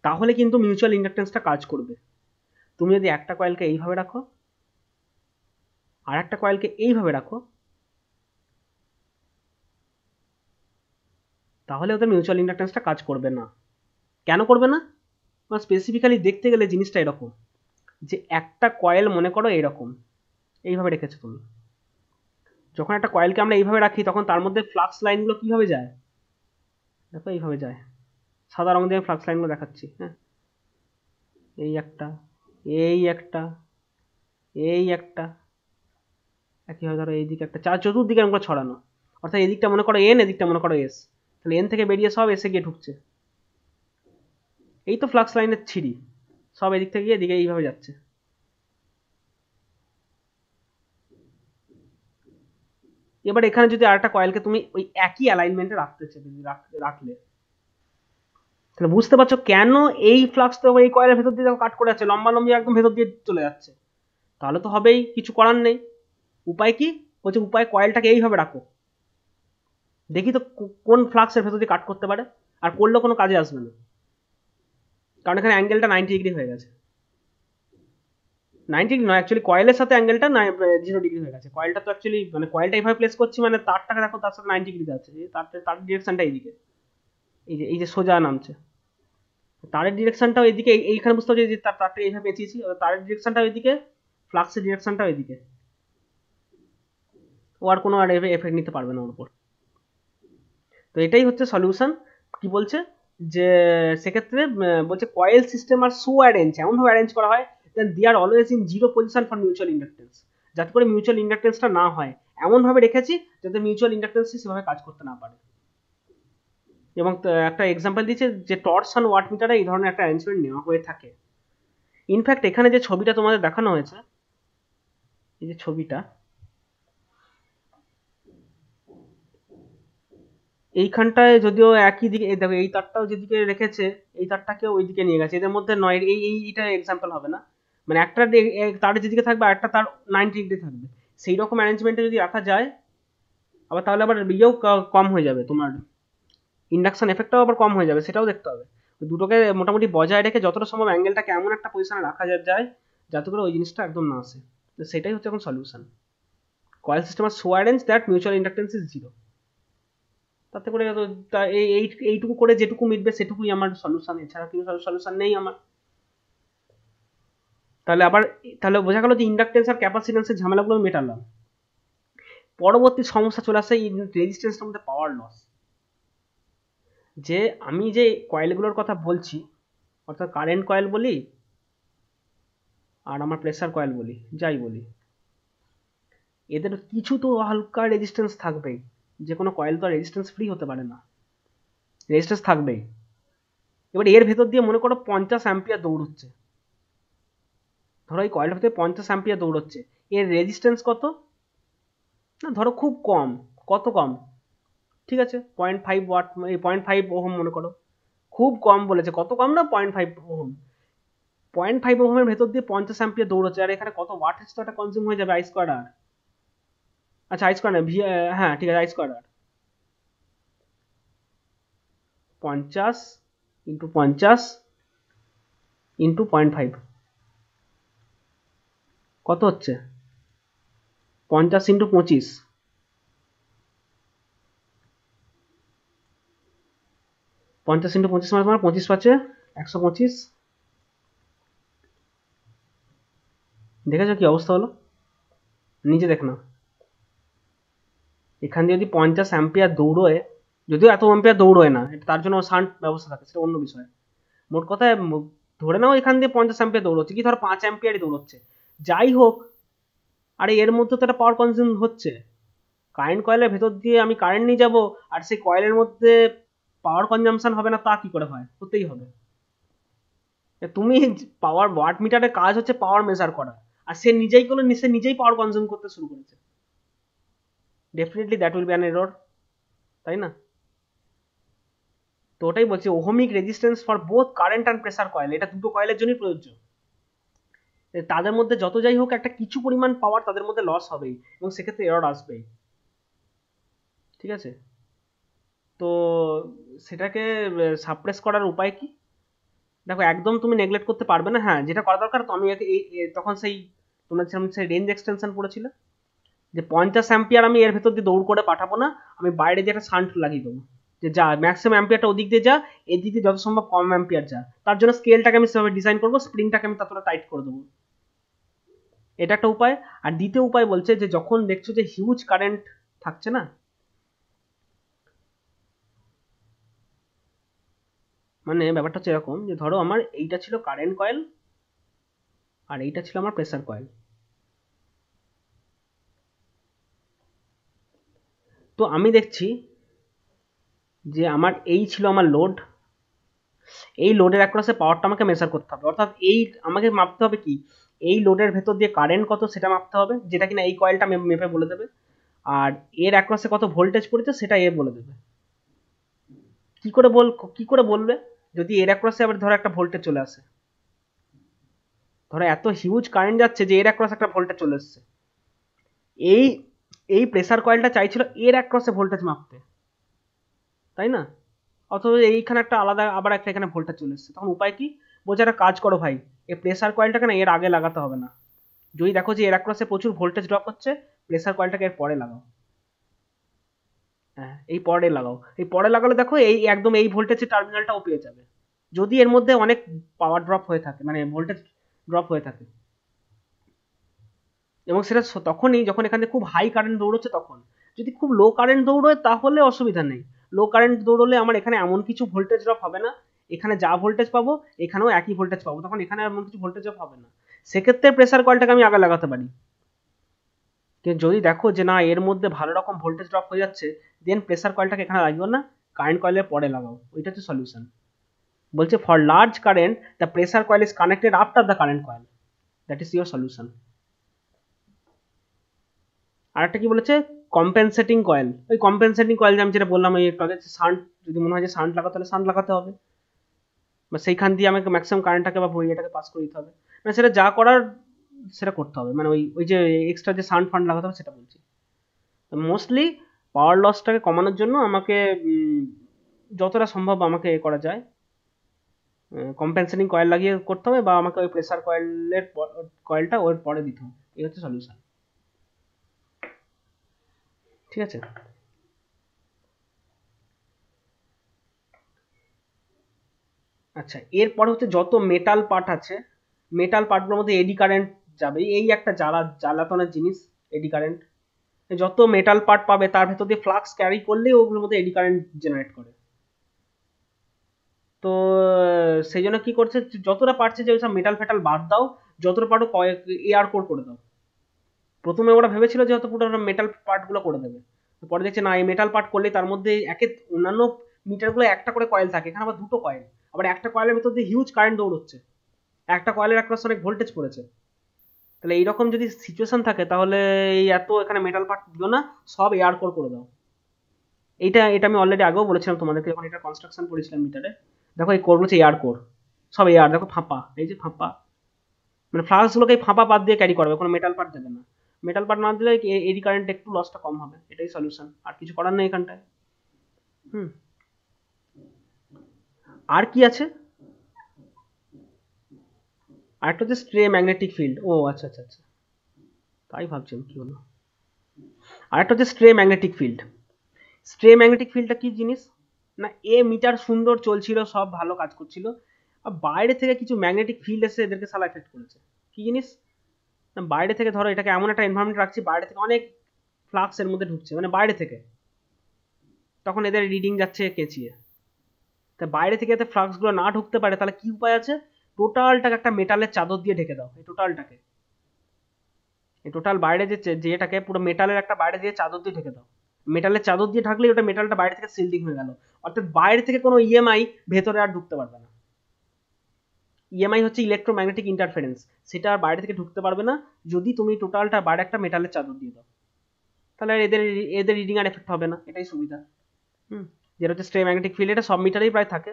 তাহলে কিন্তু মিউচুয়াল ইন্ডাকটেন্সটা কাজ করবে। তুমি যদি একটা কয়েলকে এইভাবে রাখো আর একটা কয়েলকে এইভাবে রাখো, তাহলে ওদের মিউচুয়াল ইন্ডাকটেন্সটা কাজ করবে না। কেন করবে না, স্পেসিফিক্যালি দেখতে গেলে জিনিসটা এরকম, যে একটা কয়েল মনে করো এরকম এইভাবে রেখেছো তুমি, যখন একটা কয়েলকে আমরা এইভাবে রাখি তখন তার মধ্যে ফ্লাক্স লাইনগুলো কিভাবে যায়, দেখো এইভাবে যায়, সাদা রং দিয়ে ফ্লাক্স লাইনগুলো দেখাচ্ছি। হ্যাঁ, এই একটা, এই একটা, এই একটা, একইভাবে ধরো এইদিকে একটা, চতুর্দিকে এরকম করে ছড়ানো, অর্থাৎ এদিকটা মনে করো এন, এদিকটা মনে করো এস, তাহলে এন থেকে বেরিয়ে সব এসে গিয়ে ঢুকছে, এই তো ফ্লাক্স লাইনের ছিঁড়ি, সব এদিক থেকে গিয়ে এদিকে এইভাবে যাচ্ছে। এবার এখানে যদি আরেকটা কয়েলকে তুমি ওই একই অ্যালাইনমেন্টে রাখলে, তাহলে বুঝতে পারছো কেন এই ফ্লাক্স তো এই কয়েলের ভেতর দিয়ে কাট করে যাচ্ছে, লম্বা লম্বি একদম ভেতর দিয়ে চলে যাচ্ছে, তাহলে তো হবেই, কিছু করার নেই। উপায় কি, বলছে উপায় কয়েলটাকে এইভাবে রাখো, দেখি তো কোন ফ্লাক্সের ভেতর দিয়ে কাট করতে পারে, আর করলেও কোনো কাজে আসবে না, কারণ এখানে অ্যাঙ্গেলটা 90 ডিগ্রি হয়ে গেছে, 90 ডিগ্রি নয় অ্যাকচুয়ালি, কয়েলের সাথে অ্যাঙ্গেলটা 0 ডিগ্রি হয়ে গেছে। কয়েলটা তো অ্যাকচুয়ালি মানে কয়েলটা এইভাবে প্লেস করছি, মানে তারটাকে দেখো তার সাথে 90 ডিগ্রিতে আছে, তার ডিরেকশনটা এইদিকে, এই যে সোজা নামছে, তারের ডিরেকশনটাও এদিকে, এইখানে বুঝতে পারছি যে তারটা এইভাবে পেঁচিয়েছি, তারের ডিরেকশনটাও এদিকে, ফ্লাক্সের ডিরেকশনটাও এদিকে, ও আর কোনো এফেক্ট নিতে পারবে না ওর উপর। তো এটাই হচ্ছে সলিউশন। কি বলছে যে সেক্ষেত্রে বলছে কয়েল সিস্টেম আর সো অ্যারেঞ্জ, এমনভাবে অ্যারেঞ্জ করা হয় then they are always in zero position for mutual inductance, যাতে করে মিউচুয়াল ইন্ডাকটেন্সটা না হয়, এমনভাবে রেখেছি যাতে মিউচুয়াল ইন্ডাকটেন্স সেভাবে কাজ করতে না পারে। এবং একটা এক্সাম্পল দিচ্ছে যে টর্সন ওয়াট মিটারে এই ধরনের একটা অ্যারেঞ্জমেন্ট নেওয়া হয়ে থাকে। ইনফ্যাক্ট এখানে যে ছবিটা তোমাদের দেখানো হয়েছে, এই যে ছবিটা, এইখানটায় যদিও একই দিকে, দেখো এই তারটাও যেদিকে রেখেছে এই তারটাকে ওই দিকে নিয়ে গেছে, এদের মধ্যে নয়, এইটা এক্সাম্পল হবে না, মানে একটা তার যেদিকে থাকবে আর একটা তার 90 ডিগ্রি থাকবে, সেই রকম অ্যারেঞ্জমেন্টে যদি রাখা যায়, আবার তাহলে আবার ইয়েও কম হয়ে যাবে, তোমার ইন্ডাকশন এফেক্টটাও আবার কম হয়ে যাবে, সেটাও দেখতে হবে। দুটোকে মোটামুটি বজায় রেখে যতটা সম্ভব অ্যাঙ্গেলটাকে এমন একটা পজিশনে রাখা যায় যাতে করে ওই জিনিসটা একদম না আসে, তো সেটাই হচ্ছে এখন solution. Coil system R so arrange that mutual inductance is zero, তাতে করে এইটুকু করে যেটুকু মিটবে সেটুকুই আমার সলিউশন, এছাড়া কিছু সলিউশন নেই আমার। তাহলে বোঝা গেল যে ইন্ডাকটেন্স আর ক্যাপাসিটেন্সের ঝামেলাগুলো মেটালাম। পরবর্তী সমস্যা চলে আসে রেজিস্ট্যান্সের মধ্যে পাওয়ার লস, যে আমি যে কয়েলগুলোর কথা বলছি, অর্থাৎ কারেন্ট কয়েল বলি আর আমার প্রেসার কয়েল বলি, যাই বলি, এদের কিছু তো হালকা রেজিস্ট্যান্স থাকবেই, যে কোনো কয়েল তো রেজিস্ট্যান্স ফ্রি হতে পারে না, রেজিস্ট্যান্স থাকবেই। এবার এর ভেতর দিয়ে মনে করো 50 অ্যাম্পিয়ার দৌড়চ্ছে, ধরো এই কয়েলের ভেতরে 50 অ্যাম্পিয়ার দৌড়চ্ছে, এর রেজিস্ট্যান্স কত না, ধরো খুব কম, কত কম, ঠিক আছে 0.5 ওয়াট, 0.5 ওহম মনে করো, খুব কম বলেছে, কত কম না 0.5 ওহম, 0.5 ওহমের ভেতর দিয়ে 50 অ্যাম্পিয়ার দৌড়চ্ছে, আর এখানে কত ওয়াটেজ তো একটা কনজিউম হয়ে যাবে, আই স্কোয়ার আর, আচ্ছা আই স্কোয়ার না হ্যাঁ ঠিক আছে I square R, 50 into 50 into 0.5 কত হচ্ছে, 50 ইন্টু 25, 50 50 × 25 মানে তোমার 25 5 125। দেখেছো কি অবস্থা হলো? নিজে দেখ না, এখান দিয়ে যদি 50 অ্যাম্পিয়ার দৌড়োয়, যদিও এত অ্যাম্পিয়ার দৌড়োয় না, তার জন্য শান্ট ব্যবস্থা থাকে, সেটা অন্য বিষয়। মোট কথায় ধরে নাও এখান দিয়ে 50 অ্যাম্পিয়ার দৌড়চ্ছে, কি ধরো 5 অ্যাম্পিয়ারই দৌড়চ্ছে, যাই হোক, আরে এর মধ্যে তো একটা পাওয়ার কনজিউম হচ্ছে। কারেন্ট কয়েলের ভেতর দিয়ে আমি কারেন্ট নিয়ে যাব, আর সেই কয়েলের মধ্যে পাওয়ার কনজাম্পশন হবে না, তা কি করে হয়? হতেই হবে। তুমি পাওয়ার ওয়াট মিটারের কাজ হচ্ছে পাওয়ার মেজার করা, আর সে নিজেই পাওয়ার কনজিউম করতে শুরু করেছে। Definitely that will be an error, তাই না? তো ওটাই বলছি, ohmic resistance for both current and pressure coil, এটা দুটো কয়েলের জন্যই প্রযোজ্য। তাদের মধ্যে যত যাই হোক একটা কিছু পরিমাণ পাওয়ার তাদের মধ্যে লস হবেই, এবং সেক্ষেত্রে এরর আসবেই। ঠিক আছে, তো সেটাকে সাপ্রেস করার উপায় কি? দেখো, একদম তুমি নেগলেক্ট করতে পারবে না। হ্যাঁ, যেটা করা দরকার, তো আমি তখন সেই তোমরা সেই রেঞ্জ এক্সটেনশন পড়েছিল, যে 50 অ্যাম্পিয়ার আমি এর ভেতর দিয়ে দৌড় করে পাঠাবো না, আমি বাইরে দিয়ে একটা শান্ট লাগিয়ে দেবো, যে যা ম্যাক্সিমাম অ্যাম্পিয়ারটা ওদিক দিয়ে যা, এদিক দিয়ে যত সম্ভব কম অ্যাম্পিয়ার যা। তার জন্য স্কেলটাকে আমি সেভাবে ডিজাইন করবো, স্প্রিংটাকে আমি ততটা টাইট করে দেবো। এটা একটা উপায়। আর দ্বিতীয় উপায় বলছে যে যখন দেখছো যে হিউজ কারেন্ট থাকছে না, মানে ব্যাপারটা হচ্ছে এরকম, যে ধরো আমার এইটা ছিল কারেন্ট কয়েল, আর এইটা ছিল আমার প্রেসার কয়েল। তো আমি দেখছি যে আমার এই ছিল আমার লোড, এই লোডের অ্যাক্রসে পাওয়ারটা আমাকে মেজার করতে হবে, অর্থাৎ এই আমাকে মাপতে হবে কি, এই লোডের ভেতর দিয়ে কারেন্ট কত সেটা মাপতে হবে, যেটা কিনা এই কয়েলটা মেপে বলে দেবে, আর এর অ্যাক্রসে কত ভোল্টেজ পড়েছে সেটা এ বলে দেবে। কি করে বলবে যদি এর অ্যাক্রসে আবার ধরো একটা ভোল্টেজ চলে আসে? ধরো এত হিউজ কারেন্ট যাচ্ছে যে এর অ্যাক্রসে একটা ভোল্টেজ চলে এসছে, এই এই প্রেসার কয়েলটা চাইছিল এর অ্যাক্রসে ভোল্টেজ মাপতে, তাই না? অথবা এইখানে একটা আলাদা আবার একটা এখানে ভোল্টেজ চলে এসছে, তখন উপায় কি? বলছে একটা কাজ করো ভাই, এই প্রেসার কয়েলটাকে না এর আগে লাগাতে হবে না, যদি দেখো যে এর অ্যাক্রসে প্রচুর ভোল্টেজ ড্রপ হচ্ছে, প্রেসার কয়েলটাকে এর পরে লাগাও। হ্যাঁ, এই পরে লাগাও, এই পরে লাগালে দেখো এই একদম এই ভোল্টেজের টার্মিনালটাও পেয়ে যাবে, যদি এর মধ্যে অনেক পাওয়ার ড্রপ হয়ে থাকে, মানে ভোল্টেজ ড্রপ হয়ে থাকে। এবং সেটা তখনই যখন এখানে খুব হাই কারেন্ট দৌড়চ্ছে তখন। যদি খুব লো কারেন্ট দৌড়োয় তাহলে অসুবিধা নেই, লো কারেন্ট দৌড়লে আমার এখানে এমন কিছু ভোল্টেজ ড্রপ হবে না, এখানে যা ভোল্টেজ পাবো এখানেও একই ভোল্টেজ পাবো, তখন এখানে এমন কিছু ভোল্টেজ ড্রপ হবে না, সেক্ষেত্রে প্রেসার কয়েলটাকে আমি আগে লাগাতে পারি। কিন্তু যদি দেখো যে না এর মধ্যে ভালো রকম ভোল্টেজ ড্রপ হয়ে যাচ্ছে, দেন প্রেসার কয়েলটাকে এখানে লাগিও না, কারেন্ট কয়েলের পরে লাগাও, ওইটা হচ্ছে সলিউশন। বলছে for large current the pressure coil is connected after the current coil, that is your solution. আর একটা কি বলেছে, কম্পেনসেটিং কয়েল। ওই কম্পেনসেটিং কয়েল আমি যেটা বললাম, ওই একটু আগে শান্ট, যদি মনে হয় যে শান্ট লাগাতে হলে শান্ট লাগাতে হবে, বা সেইখান দিয়ে আমাকে ম্যাক্সিমাম কারেন্টটাকে বা ভলিউমটাকে পাস করে দিতে হবে, মানে সেটা যা করার সেটা করতে হবে, মানে ওই যে এক্সট্রা যে শান্ট ফান্ড লাগাতে হবে সেটা বলছি। মোস্টলি পাওয়ার লসটাকে কমানোর জন্য আমাকে যতটা সম্ভব আমাকে করা যায় কম্পেনসেটিং কয়েল লাগিয়ে করতে হবে, বা আমাকে ওই প্রেসার কয়েলটা ওর পরে দিতে হবে, এই হচ্ছে সলিউশন। ঠিক আছে, আচ্ছা এরপরে হচ্ছে যত মেটাল পার্ট আছে, মেটাল পার্টগুলোর মধ্যে এডি কারেন্ট যাবে, এই একটা জ্বালাতনের জিনিস এডি কারেন্ট। যত মেটাল পার্ট পাবে তার ভেতর দিয়ে ফ্লাক্স ক্যারি করলে ওগুলোর মধ্যে এডি কারেন্ট জেনারেট করে। তো সেই জন্য কি করছে, যতটা পারছে যে ওইসব মেটাল ফেটাল বাদ দাও, যতটা পারো এয়ার কোর করে দাও। প্রথমে ওরা ভেবেছিল যে হয়তো পুরো মেটাল পার্টগুলো করে দেবে, পরে দেখছে না, এই মেটাল পার্ট করলে তার মধ্যে অন্যান্য মিটারগুলো একটা করে কয়েল থাকে, এখানে আবার দুটো কয়েল, আবার একটা কয়েলের ভেতর দিয়ে হিউজ কারেন্ট দৌড়চ্ছে, একটা কয়েলের অ্যাক্রস অনেক ভোল্টেজ পড়েছে। তাহলে এইরকম যদি সিচুয়েশন থাকে তাহলে এই এত এখানে মেটাল পার্ট দিও না, সব এয়ার কোর করে দাও। এটা আমি অলরেডি আগেও বলেছিলাম তোমাদেরকে, যখন এটা কনস্ট্রাকশন করেছিলাম মিটারে। দেখো এই কোর হচ্ছে এয়ার কোর, সব এয়ার, দেখো ফাঁপা, এই যে ফাঁপা, মানে ফ্লাক্সগুলোকে ফাঁপা পাত দিয়ে ক্যারি করবে, কোনো মেটাল পার্ট দেবে না। মেটাল পার্ট না দিলে এডি কারেন্ট একটু লসটা কম হবে, এটাই সলিউশন, আর কিছু করার নেই এখানটায়। আর কি আছে, আরেকটা হচ্ছে স্ট্রে ম্যাগনেটিক ফিল্ড। ও আচ্ছা আচ্ছা আচ্ছা, তাই ভাবছেন কি হলো। আরেকটা হচ্ছে স্ট্রে ম্যাগনেটিক ফিল্ড। স্ট্রে ম্যাগনেটিক ফিল্ডটা কি জিনিস? না, এ মিটার সুন্দর চলছিল, সব ভালো কাজ করছিল, আর বাইরে থেকে কিছু ম্যাগনেটিক ফিল্ড এসে এদেরকে সালা এফেক্ট করেছে। কি জিনিস না, বাইরে থেকে ধরো এটাকে এমন একটা এনভায়রনমেন্ট রাখছি, বাইরে থেকে অনেক ফ্লাক্স এর মধ্যে ঢুকছে, মানে বাইরে থেকে, তখন এদের রিডিং যাচ্ছে কেঁচিয়ে। তা বাইরে থেকে যাতে ফ্লাক্স গুলো না ঢুকতে পারে, তাহলে কি উপায় আছে? টোটালটাকে একটা মেটালের চাদর দিয়ে ঢেকে দাও। এই টোটালটাকে, এই টোটাল বাইরে যেটাকে পুরো মেটালের একটা বাইরে দিয়ে চাদর দিয়ে ঢেকে দাও। মেটালের চাদর দিয়ে ঢাকলে ওটা মেটালটা বাইরে থেকে সিল্ডিং হয়ে গেল, অর্থাৎ বাইরে থেকে কোনো ইএমআই ভেতরে আর ঢুকতে পারবে না। ইএমআই হচ্ছে ইলেকট্রোম্যাগনেটিক ইন্টারফারেন্স, সেটা আর বাইরে থেকে ঢুকতে পারবে না যদি তুমি টোটালটা বাইরে একটা মেটালের চাদর দিয়ে দাও। তাহলে এদের এদের রিডিং আর এফেক্ট হবে না, এটাই সুবিধা। যেটা হচ্ছে স্ট্রে ম্যাগনেটিক ফিল্ড, এটা সব মিটারেই প্রায় থাকে,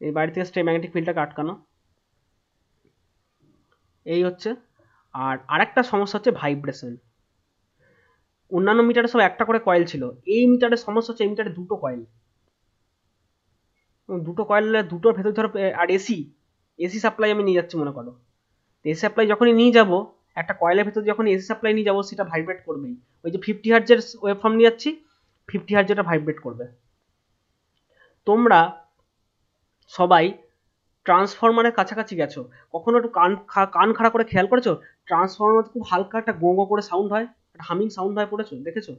এই বাইরে থেকে স্ট্রে ম্যাগনেটিক ফিল্ডটাকে আটকানো, এই হচ্ছে। আর আরেকটা সমস্যা হচ্ছে ভাইব্রেশন। অন্যান্য মিটারে সব একটা করে কয়েল ছিল, এই মিটারের সমস্যা হচ্ছে এই মিটারে দুটো কয়েল, দুটো কয়েল, দুটোর ভেতর ধরো, আর এসি এসি সাপ্লাই আমি নিয়ে যাচ্ছি মনে করো, এসি সাপ্লাই যখনই নিয়ে যাব, একটা কয়েলের ভেতর যখন এসি সাপ্লাই নিয়ে যাবো, সেটা ভাইব্রেট করবেই। ওই যে 50 হার্টজের ওয়েভ ফর্ম নিয়ে যাচ্ছি, 50 হার্টজ যেটা ভাইব্রেট করবে। তোমরা সবাই ট্রান্সফরমারের কাছাকাছি গেছো, কখনো একটু কান খাড়া করে খেয়াল করেছো? ট্রান্সফরমার খুব হালকা একটা গো গো করে সাউন্ড হয়, একটা হামিং সাউন্ড হয়, পড়েছো, দেখেছো?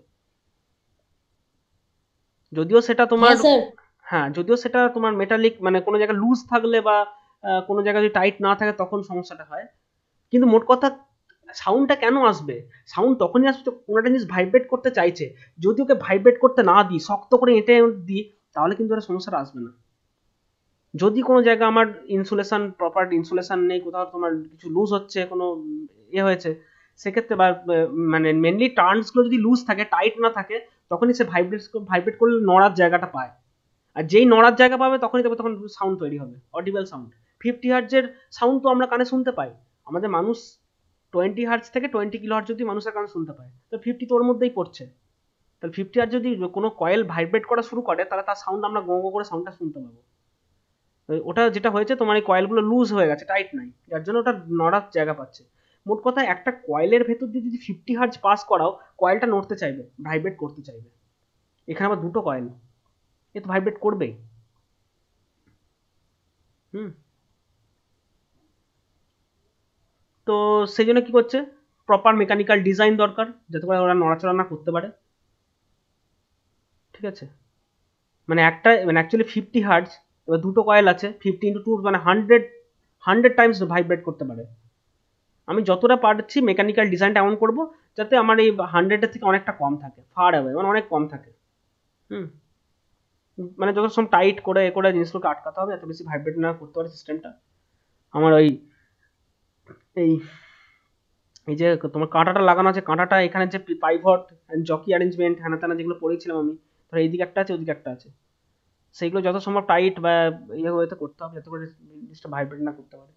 যদিও সেটা তোমার, হ্যাঁ স্যার। হ্যাঁ যদিও সেটা তোমার মেটালিক, মানে কোনো জায়গায় লুজ থাকলে বা কোনো জায়গায় যদি টাইট না থাকে তখন সমস্যাটা হয়, কিন্তু মোট কথা সাউন্ডটা কেন আসবে? সাউন্ড তখনই আসবে কোনো একটা জিনিস ভাইব্রেট করতে চাইছে, যদি ওকে ভাইব্রেট করতে না দিই, শক্ত করে এঁটে দিই, তাহলে কিন্তু ওরা সমস্যাটা আসবে না। যদি কোনো জায়গা আমার ইনসুলেশন, প্রপার ইনসুলেশন নেই, কোথাও তোমার কিছু লুজ হচ্ছে, কোনো হয়েছে, সেক্ষেত্রে বা মানে মেনলি টার্নসগুলো যদি লুজ থাকে, টাইট না থাকে, তখনই সে ভাইব্রেট করলে নড়ার জায়গাটা পায়, আর যেই নড়ার জায়গা পাবে তখনই তখন সাউন্ড তৈরি হবে, অডিবল সাউন্ড। 50 হার্টজের সাউন্ড তো আমরা কানে শুনতে পাই, আমাদের মানুষ 20 হার্টজ থেকে 20 কিলো হার্টজ যদি মানুষের কানে শুনতে পায়, তো 50 তোর মধ্যেই পড়ছে। তাহলে 50 হার্টজ যদি কোনো কয়েল ভাইব্রেট করা শুরু করে, তাহলে তার সাউন্ড আমরা গো গো করে সাউন্ডটা শুনতে পাবো। ওটা যেটা হয়েছে, তোমার এই কয়েলগুলো লুজ হয়ে গেছে, টাইট নাই, যার জন্য ওটা নড়ার জায়গা পাচ্ছে। মোট কথা একটা কয়েলের ভেতর দিয়ে যদি 50 হার্টজ পাস করাও, কয়েলটা নড়তে চাইবে, ভাইব্রেট করতে চাইবে। এখানে আবার দুটো কয়েল, এ তো ভাইব্রেট করবেই। তো সেই জন্য কি করছে, প্রপার মেকানিক্যাল ডিজাইন দরকার, যাতে করে ওরা নড়াচড়া না করতে পারে, ঠিক আছে? মানে একটা, মানে অ্যাকচুয়ালি 50 হার্টজ, এবার দুটো কয়েল আছে, 50 × 2 মানে 100 টাইমস ভাইব্রেট করতে পারে। আমি যতটা পারছি মেকানিক্যাল ডিজাইনটা এমন করব যাতে আমার এই 100-এর থেকে অনেকটা কম থাকে, ফার অ্যাওয়ে, মানে অনেক কম থাকে। মানে যত সব টাইট করে করে জিনিসগুলোকে আটকাতে হবে, এত বেশি ভাইব্রেট না করতে পারে সিস্টেমটা। আমার ওই এই যে তোমার কাঁটাটা লাগানো আছে, কাঁটাটা এখানে যে পাইভট জকি অ্যারেঞ্জমেন্ট হ্যানা ত্যানা যেগুলো পড়েছিলাম আমি, ধরো এইদিকে একটা আছে, ওদিকে একটা আছে, সেইগুলো যত সম্ভব টাইট বা ওয়েতে করতে হবে, যাতে করে জিনিসটা ভাইব্রেট না করতে পারে।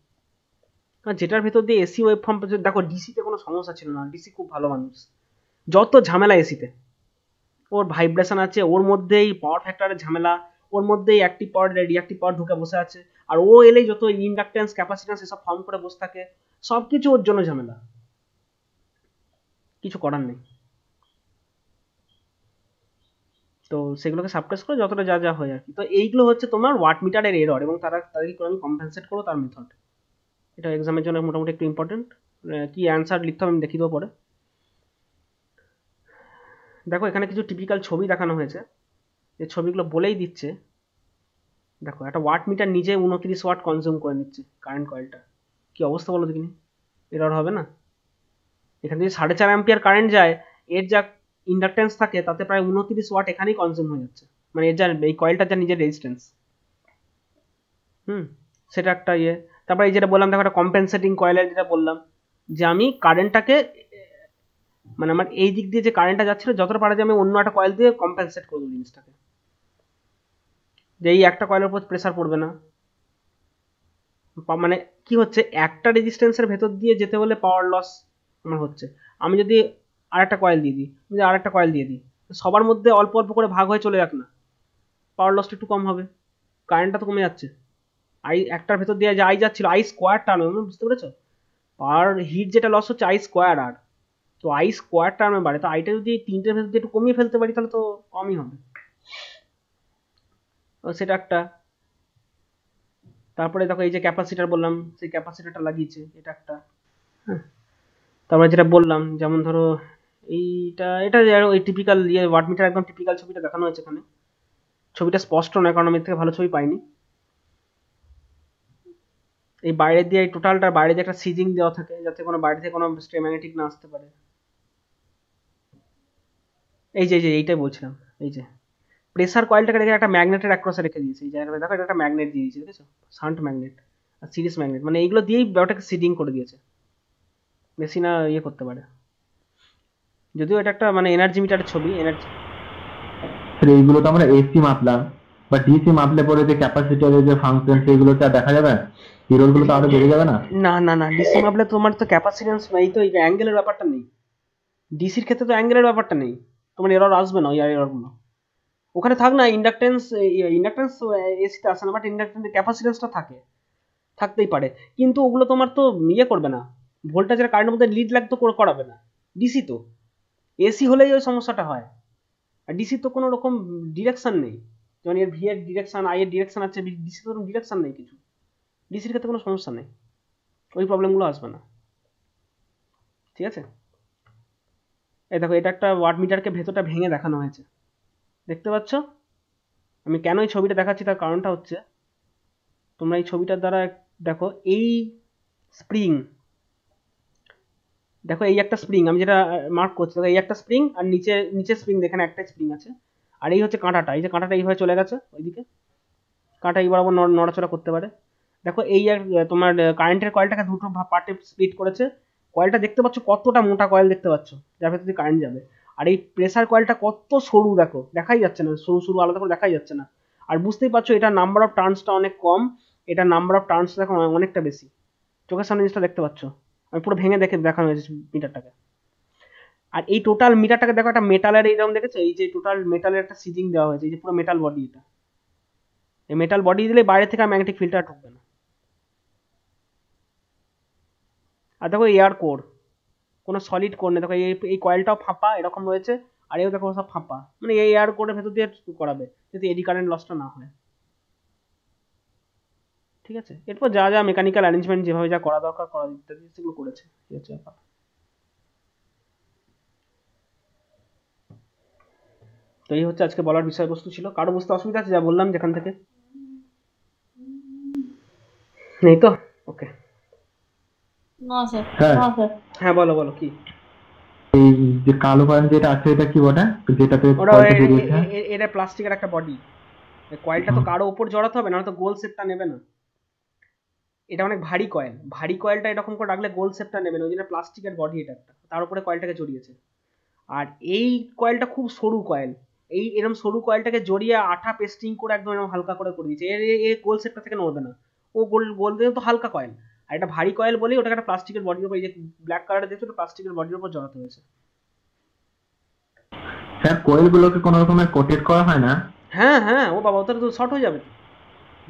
কারণ যেটার ভেতর দিয়ে এসি ওয়েভ ফর্ম, দেখো ডিসিতে কোনো সমস্যা ছিল না, ডিসি খুব ভালো মানুষ, যত ঝামেলা এসিতে, ওর ভাইব্রেশন আছে, ওর মধ্যেই পাওয়ার ফ্যাক্টরের ঝামেলা, ওর মধ্যেই অ্যাক্টিভ পাওয়ার রিঅ্যাক্টিভ পাওয়ার ঢুকে বসে আছে, আর ও এলেই যত ইন্ডাকটেন্স ক্যাপাসিট্যান্স এসব ফর্ম করে বসে থাকে, সব কিছু ওর জন্য ঝামেলা, কিছু করার নেই। তো সেগুলোকে সাবপ্রেস করে যতটা যা যা হয় আর কি। তো এইগুলো হচ্ছে তোমার ওয়াট মিটারের এরর, এবং তাদেরকে করে আমি কম্পেনসেট করবো, তার মেথড। এটা এক্সামের জন্য মোটামুটি একটু ইম্পর্টেন্ট। কি অ্যান্সার লিখতে হবে আমি দেখিয়ে দেবো পরে। দেখো এখানে কিছু টিপিক্যাল ছবি দেখানো হয়েছে, এই ছবিগুলো বলেই দিচ্ছে। দেখো একটা ওয়াট মিটার নিজে 29 ওয়াট কনজিউম করে নিচ্ছে কারেন্ট কয়েলটা, কি অবস্থা বলো দেখিনি? এরর হবে না? এখানে যদি 4.5 অ্যাম্পিয়ার কারেন্ট যায়, এর যা ইন্ডাকটেন্স থাকে তাতে প্রায় 29 ওয়াট এখানেই কনজিউম হয়ে যাচ্ছে, মানে এর যা এই কয়েলটার যা নিজের রেজিস্ট্যান্স। সেটা একটা ইয়ে। তারপরে এই যেটা বললাম, দেখো একটা কম্পেনসেটিং কয়েলের যেটা বললাম, যে আমি কারেন্টটাকে, মানে আমার এই দিক দিয়ে যে কারেন্টটা যাচ্ছিল, যতটা পারা যায় আমি অন্য একটা কয়েল দিয়ে কম্পেনসেট করবো জিনিসটাকে, যে এই একটা কয়েলের উপর প্রেসার পড়বে না। মানে কি হচ্ছে, একটা রেজিস্ট্যান্সের ভেতর দিয়ে যেতে হলে পাওয়ার লস আমার হচ্ছে। আমি যদি আরেকটা কয়েল দিয়ে দিই, আরেকটা কয়েল দিয়ে দিই, সবার মধ্যে অল্প অল্প করে ভাগ হয়ে চলে যাক না, পাওয়ার লসটা একটু কম হবে, কারেন্টটা তো কমে যাচ্ছে। আই একটার ভেতর দিয়ে যে আই যাচ্ছিল, আই স্কোয়ার টার্ম, বুঝতে পেরেছো? আর হিট যেটা লস হচ্ছে আই স্কোয়ার, আর তো আই স্কোয়ার টার্মে বাড়ে, তো আইটা যদি 3টের ভেতর দিয়ে একটু কমিয়ে ফেলতে পারি, তাহলে তো কমই হবে। সেটা একটা। তারপরে দেখো এই যে ক্যাপাসিটার বললাম, সেই ক্যাপাসিটারটা লাগিয়েছে, এটা একটা। হ্যাঁ, তারপরে যেটা বললাম যেমন ধরো এটা ওই টিপিক্যাল ওয়াট মিটার, একদম টিপিক্যাল ছবিটা দেখানো হয়েছে এখানে। ছবিটা স্পষ্ট নয় কারণ আমি এর থেকে ভালো ছবি পাইনি। এই বাইরে দিয়ে এই টোটালটার বাইরে দিয়ে একটা সিজিং দেওয়া থাকে যাতে কোনো বাইরে থেকে কোনো ম্যাগনেটিক না আসতে পারে। এই যে এইটাই বলছিলাম। এই যে প্রেসার কয়েলটাকে রেখে একটা ম্যাগনেটের অ্যাক্রসে রেখে দিয়েছে, এই জায়গাটা দেখো, এটা একটা ম্যাগনেট দিয়ে দিয়েছে, দেখেছো? শান্ট ম্যাগনেট আর সিরিজ ম্যাগনেট, মানে এইগুলো দিয়েই ব্যাপারটাকে সিডিং করে দিয়েছে, বেশি না ইয়ে করতে পারে। যদিও এটা একটা মানে এনার্জি মিটারের ছবি, এনার্জি। তাহলে এইগুলো তো আমরা এসি মাপলাম, বা ডিসি মাপলে পরে যে ক্যাপাসিটরের যে ফাংশন সেগুলো কি আর দেখা যাবে? হিরোর গুলো তো আরো বেড়ে যাবে না? না ডিসি মাপলে তোমার তো ক্যাপাসিটেন্স এই তো এই অ্যাঙ্গেলের ব্যাপারটা নেই। ডিসির ক্ষেত্রে তো অ্যাঙ্গেলের ব্যাপারটা নেই, তোমার এরর আসবে না ওই এররগুলো। ওখানে থাক না ইন্ডাকটেন্স, ইন্ডাকটেন্স এসিতে আসে না, বাট ইন্ডাকটেন্স ক্যাপাসিটেন্সটা থাকে, থাকতেই পারে। কিন্তু ওগুলো তোমার তো ইয়ে করবে না, ভোল্টেজের কারেন্টের মধ্যে লিড লাগতো করাবে না। ডিসি তো, এসি হলেই ওই সমস্যাটা হয়। আর ডিসি তো কোনো রকম ডিরেকশন নেই, যেমন এর ভি এর ডিরেকশন, আই এর ডিরেকশন আছে, ডিসি তো ডিরেকশন নেই কিছু। ডিসির ক্ষেত্রে কোনো সমস্যা নেই, ওই প্রবলেমগুলো আসবে না। ঠিক আছে, এই দেখো এটা একটা ওয়াট মিটারকে ভেতরটা ভেঙে দেখানো হয়েছে, দেখতে পাচ্ছ? আমি কেন এই ছবিটা দেখাচ্ছি তার কারণটা হচ্ছে, তোমরা এই ছবিটার দ্বারা দেখো এই স্প্রিং, দেখো এই একটা স্প্রিং আমি যেটা মার্ক করছি, দেখো এই একটা স্প্রিং আর নিচে স্প্রিং, এখানে একটা স্প্রিং আছে। আর এই হচ্ছে কাঁটাটা, এই যে কাঁটাটা এইভাবে চলে গেছে ওইদিকে, কাঁটা এই বরাবর নড়াচড়া করতে পারে। দেখো এই তোমার কারেন্টের কয়েলটাকে দুটো পার্টে স্প্লিট করেছে। কয়েলটা দেখতে পাচ্ছ কতটা মোটা কয়েল দেখতে পাচ্ছ, যার ভেতর দিয়ে কারেন্ট যাবে। আর এই প্রেসার কয়েলটা কত সরু, দেখো দেখাই যাচ্ছে না, সরু সরু আলাদা করে দেখাই যাচ্ছে না। আর বুঝতেই পারছো এটা নাম্বার অফ টার্নসটা অনেক কম, এটা নাম্বার অফ টার্নস দেখো অনেকটা বেশি। চোখের সামনে জিনিসটা দেখতে পাচ্ছ, আমি পুরো ভেঙে দেখানো হয়েছে মিটারটাকে। আর এই টোটাল মিটারটাকে দেখো একটা মেটালের, এইরকম দেখেছো, এই যে টোটাল মেটালের একটা সিজিং দেওয়া হয়েছে, এই যে পুরো মেটাল বডি, এটা এই মেটাল বডি দিলে বাইরে থেকে ম্যাগনেটিক ফিল্টার ঢুকবে না। আর দেখো এয়ার কোর, কোনো সলিড কোর নেই, দেখো এই কয়েলটাও ফাঁপা এরকম রয়েছে, আর এও দেখো সব ফাঁপা, মানে এই এয়ার কোরের ভেতর দিয়ে করাবে যাতে এডি কারেন্ট লসটা না হয়। ঠিক আছে, এরপর যা যা মেকানিক্যাল অ্যারেঞ্জমেন্ট যেভাবে যা করা দরকার করা ইত্যাদি সেগুলো করেছে, ঠিক আছে ব্যাপার। তো এই হচ্ছে আজকে বলার বিষয়বস্তু ছিল। কারো বুঝতে অসুবিধা আছে যা বললাম যেখান থেকে? নেই তো? ওকে, না স্যার। হ্যাঁ, হ্যাঁ বলো বলো কি? এই যে কালো কয়েল যেটা আছে এটা কি বটে, যেটাতে ওটা কয়েলটা বেরিয়েছে? এটা প্লাস্টিকের একটা বডি, কয়েলটা তো কারো ওপর জড়াতে হবে, না তো গোল শেপটা নেবে না। এটা অনেক ভারী কয়েল, ভারী কয়েলটা এরকম করে রাখলে গোল শেপটা নেবে না, ওই জন্য প্লাস্টিকের বডি এটা একটা, তার উপরে কয়েলটাকে জড়িয়েছে। আর এই কয়েলটা খুব সরু কয়েল, এই এরকম সরু কয়েলটাকে জড়িয়ে আঠা পেস্টিং করে একদম এরকম হালকা করে দিয়েছে, এর গোল শেপটা থেকে নড়বে না। ও গোল গোল দিয়ে তো হালকা কয়েল, আর এটা ভারী কয়েল বলেই ওটাকে একটা প্লাস্টিকের বডির উপর, এই যে ব্ল্যাক কালারটা দেখছো, ওটা প্লাস্টিকের বডির উপর জড়াতে হয়েছে। স্যার কোয়েল গুলোকে কোনো রকমের কোটেড করা হয় না? হ্যাঁ ও বাবা, ওটা তো শর্ট হয়ে যাবে।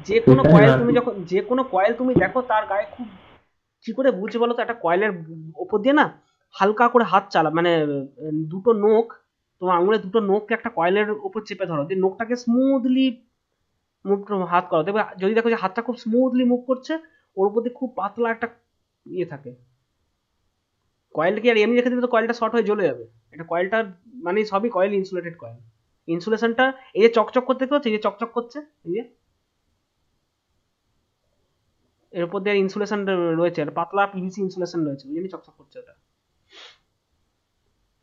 যে কোনো সেটাই কয়েল তুমি ভাবছি। যখন, যে কোনো কয়েল তুমি দেখো তার গায়ে খুব, কি করে বুঝে বলো তো, একটা কয়েলের ওপর দিয়ে না হালকা করে হাত চালা, মানে দুটো নোক, তোমার আঙুলের দুটো নোককে একটা কয়েলের উপর চেপে ধরো, দিয়ে নোকটাকে স্মুথলি মুভ হাত করো, দেখবে যদি দেখো যে হাতটা খুব স্মুথলি মুভ করছে, ওর উপর দিয়ে খুব পাতলা একটা ইয়ে থাকে। কয়েলটা কি আর এমনি রেখে দিলে তো কয়েলটা শর্ট হয়ে জ্বলে যাবে। এটা কয়েলটা মানে সবই কয়েল ইনসুলেটেড কয়েল। ইনসুলেশনটা এই যে চকচক করতে দেখতে পাচ্ছ, এই যে চকচক করছে, এই যে এর উপর দিয়ে ইনসুলেশন রয়েছে, একটা পাতলা পিভিসি ইনসুলেশন রয়েছে, ওই জন্যই চকচক করছে ওটা।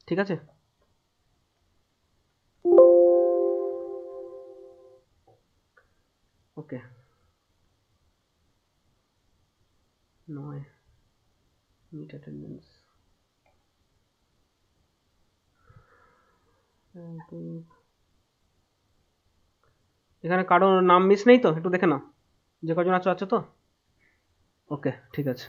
ঠিক আছে, ওকে। 9 মিট অ্যাটেন্ডেন্স, এখানে কারোর নাম মিস নেই তো? একটু দেখে নাও, যে কজন আছো আছো তো? ওকে, ঠিক আছে।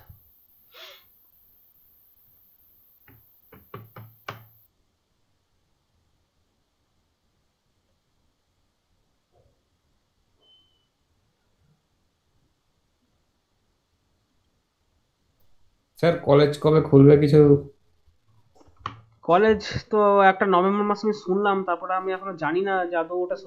স্যার কলেজ কবে খুলবে কিছু? কলেজ তো একটা নভেম্বর মাসে আমি শুনলাম, তারপরে আমি এখনো জানি না যে আদৌ ওটা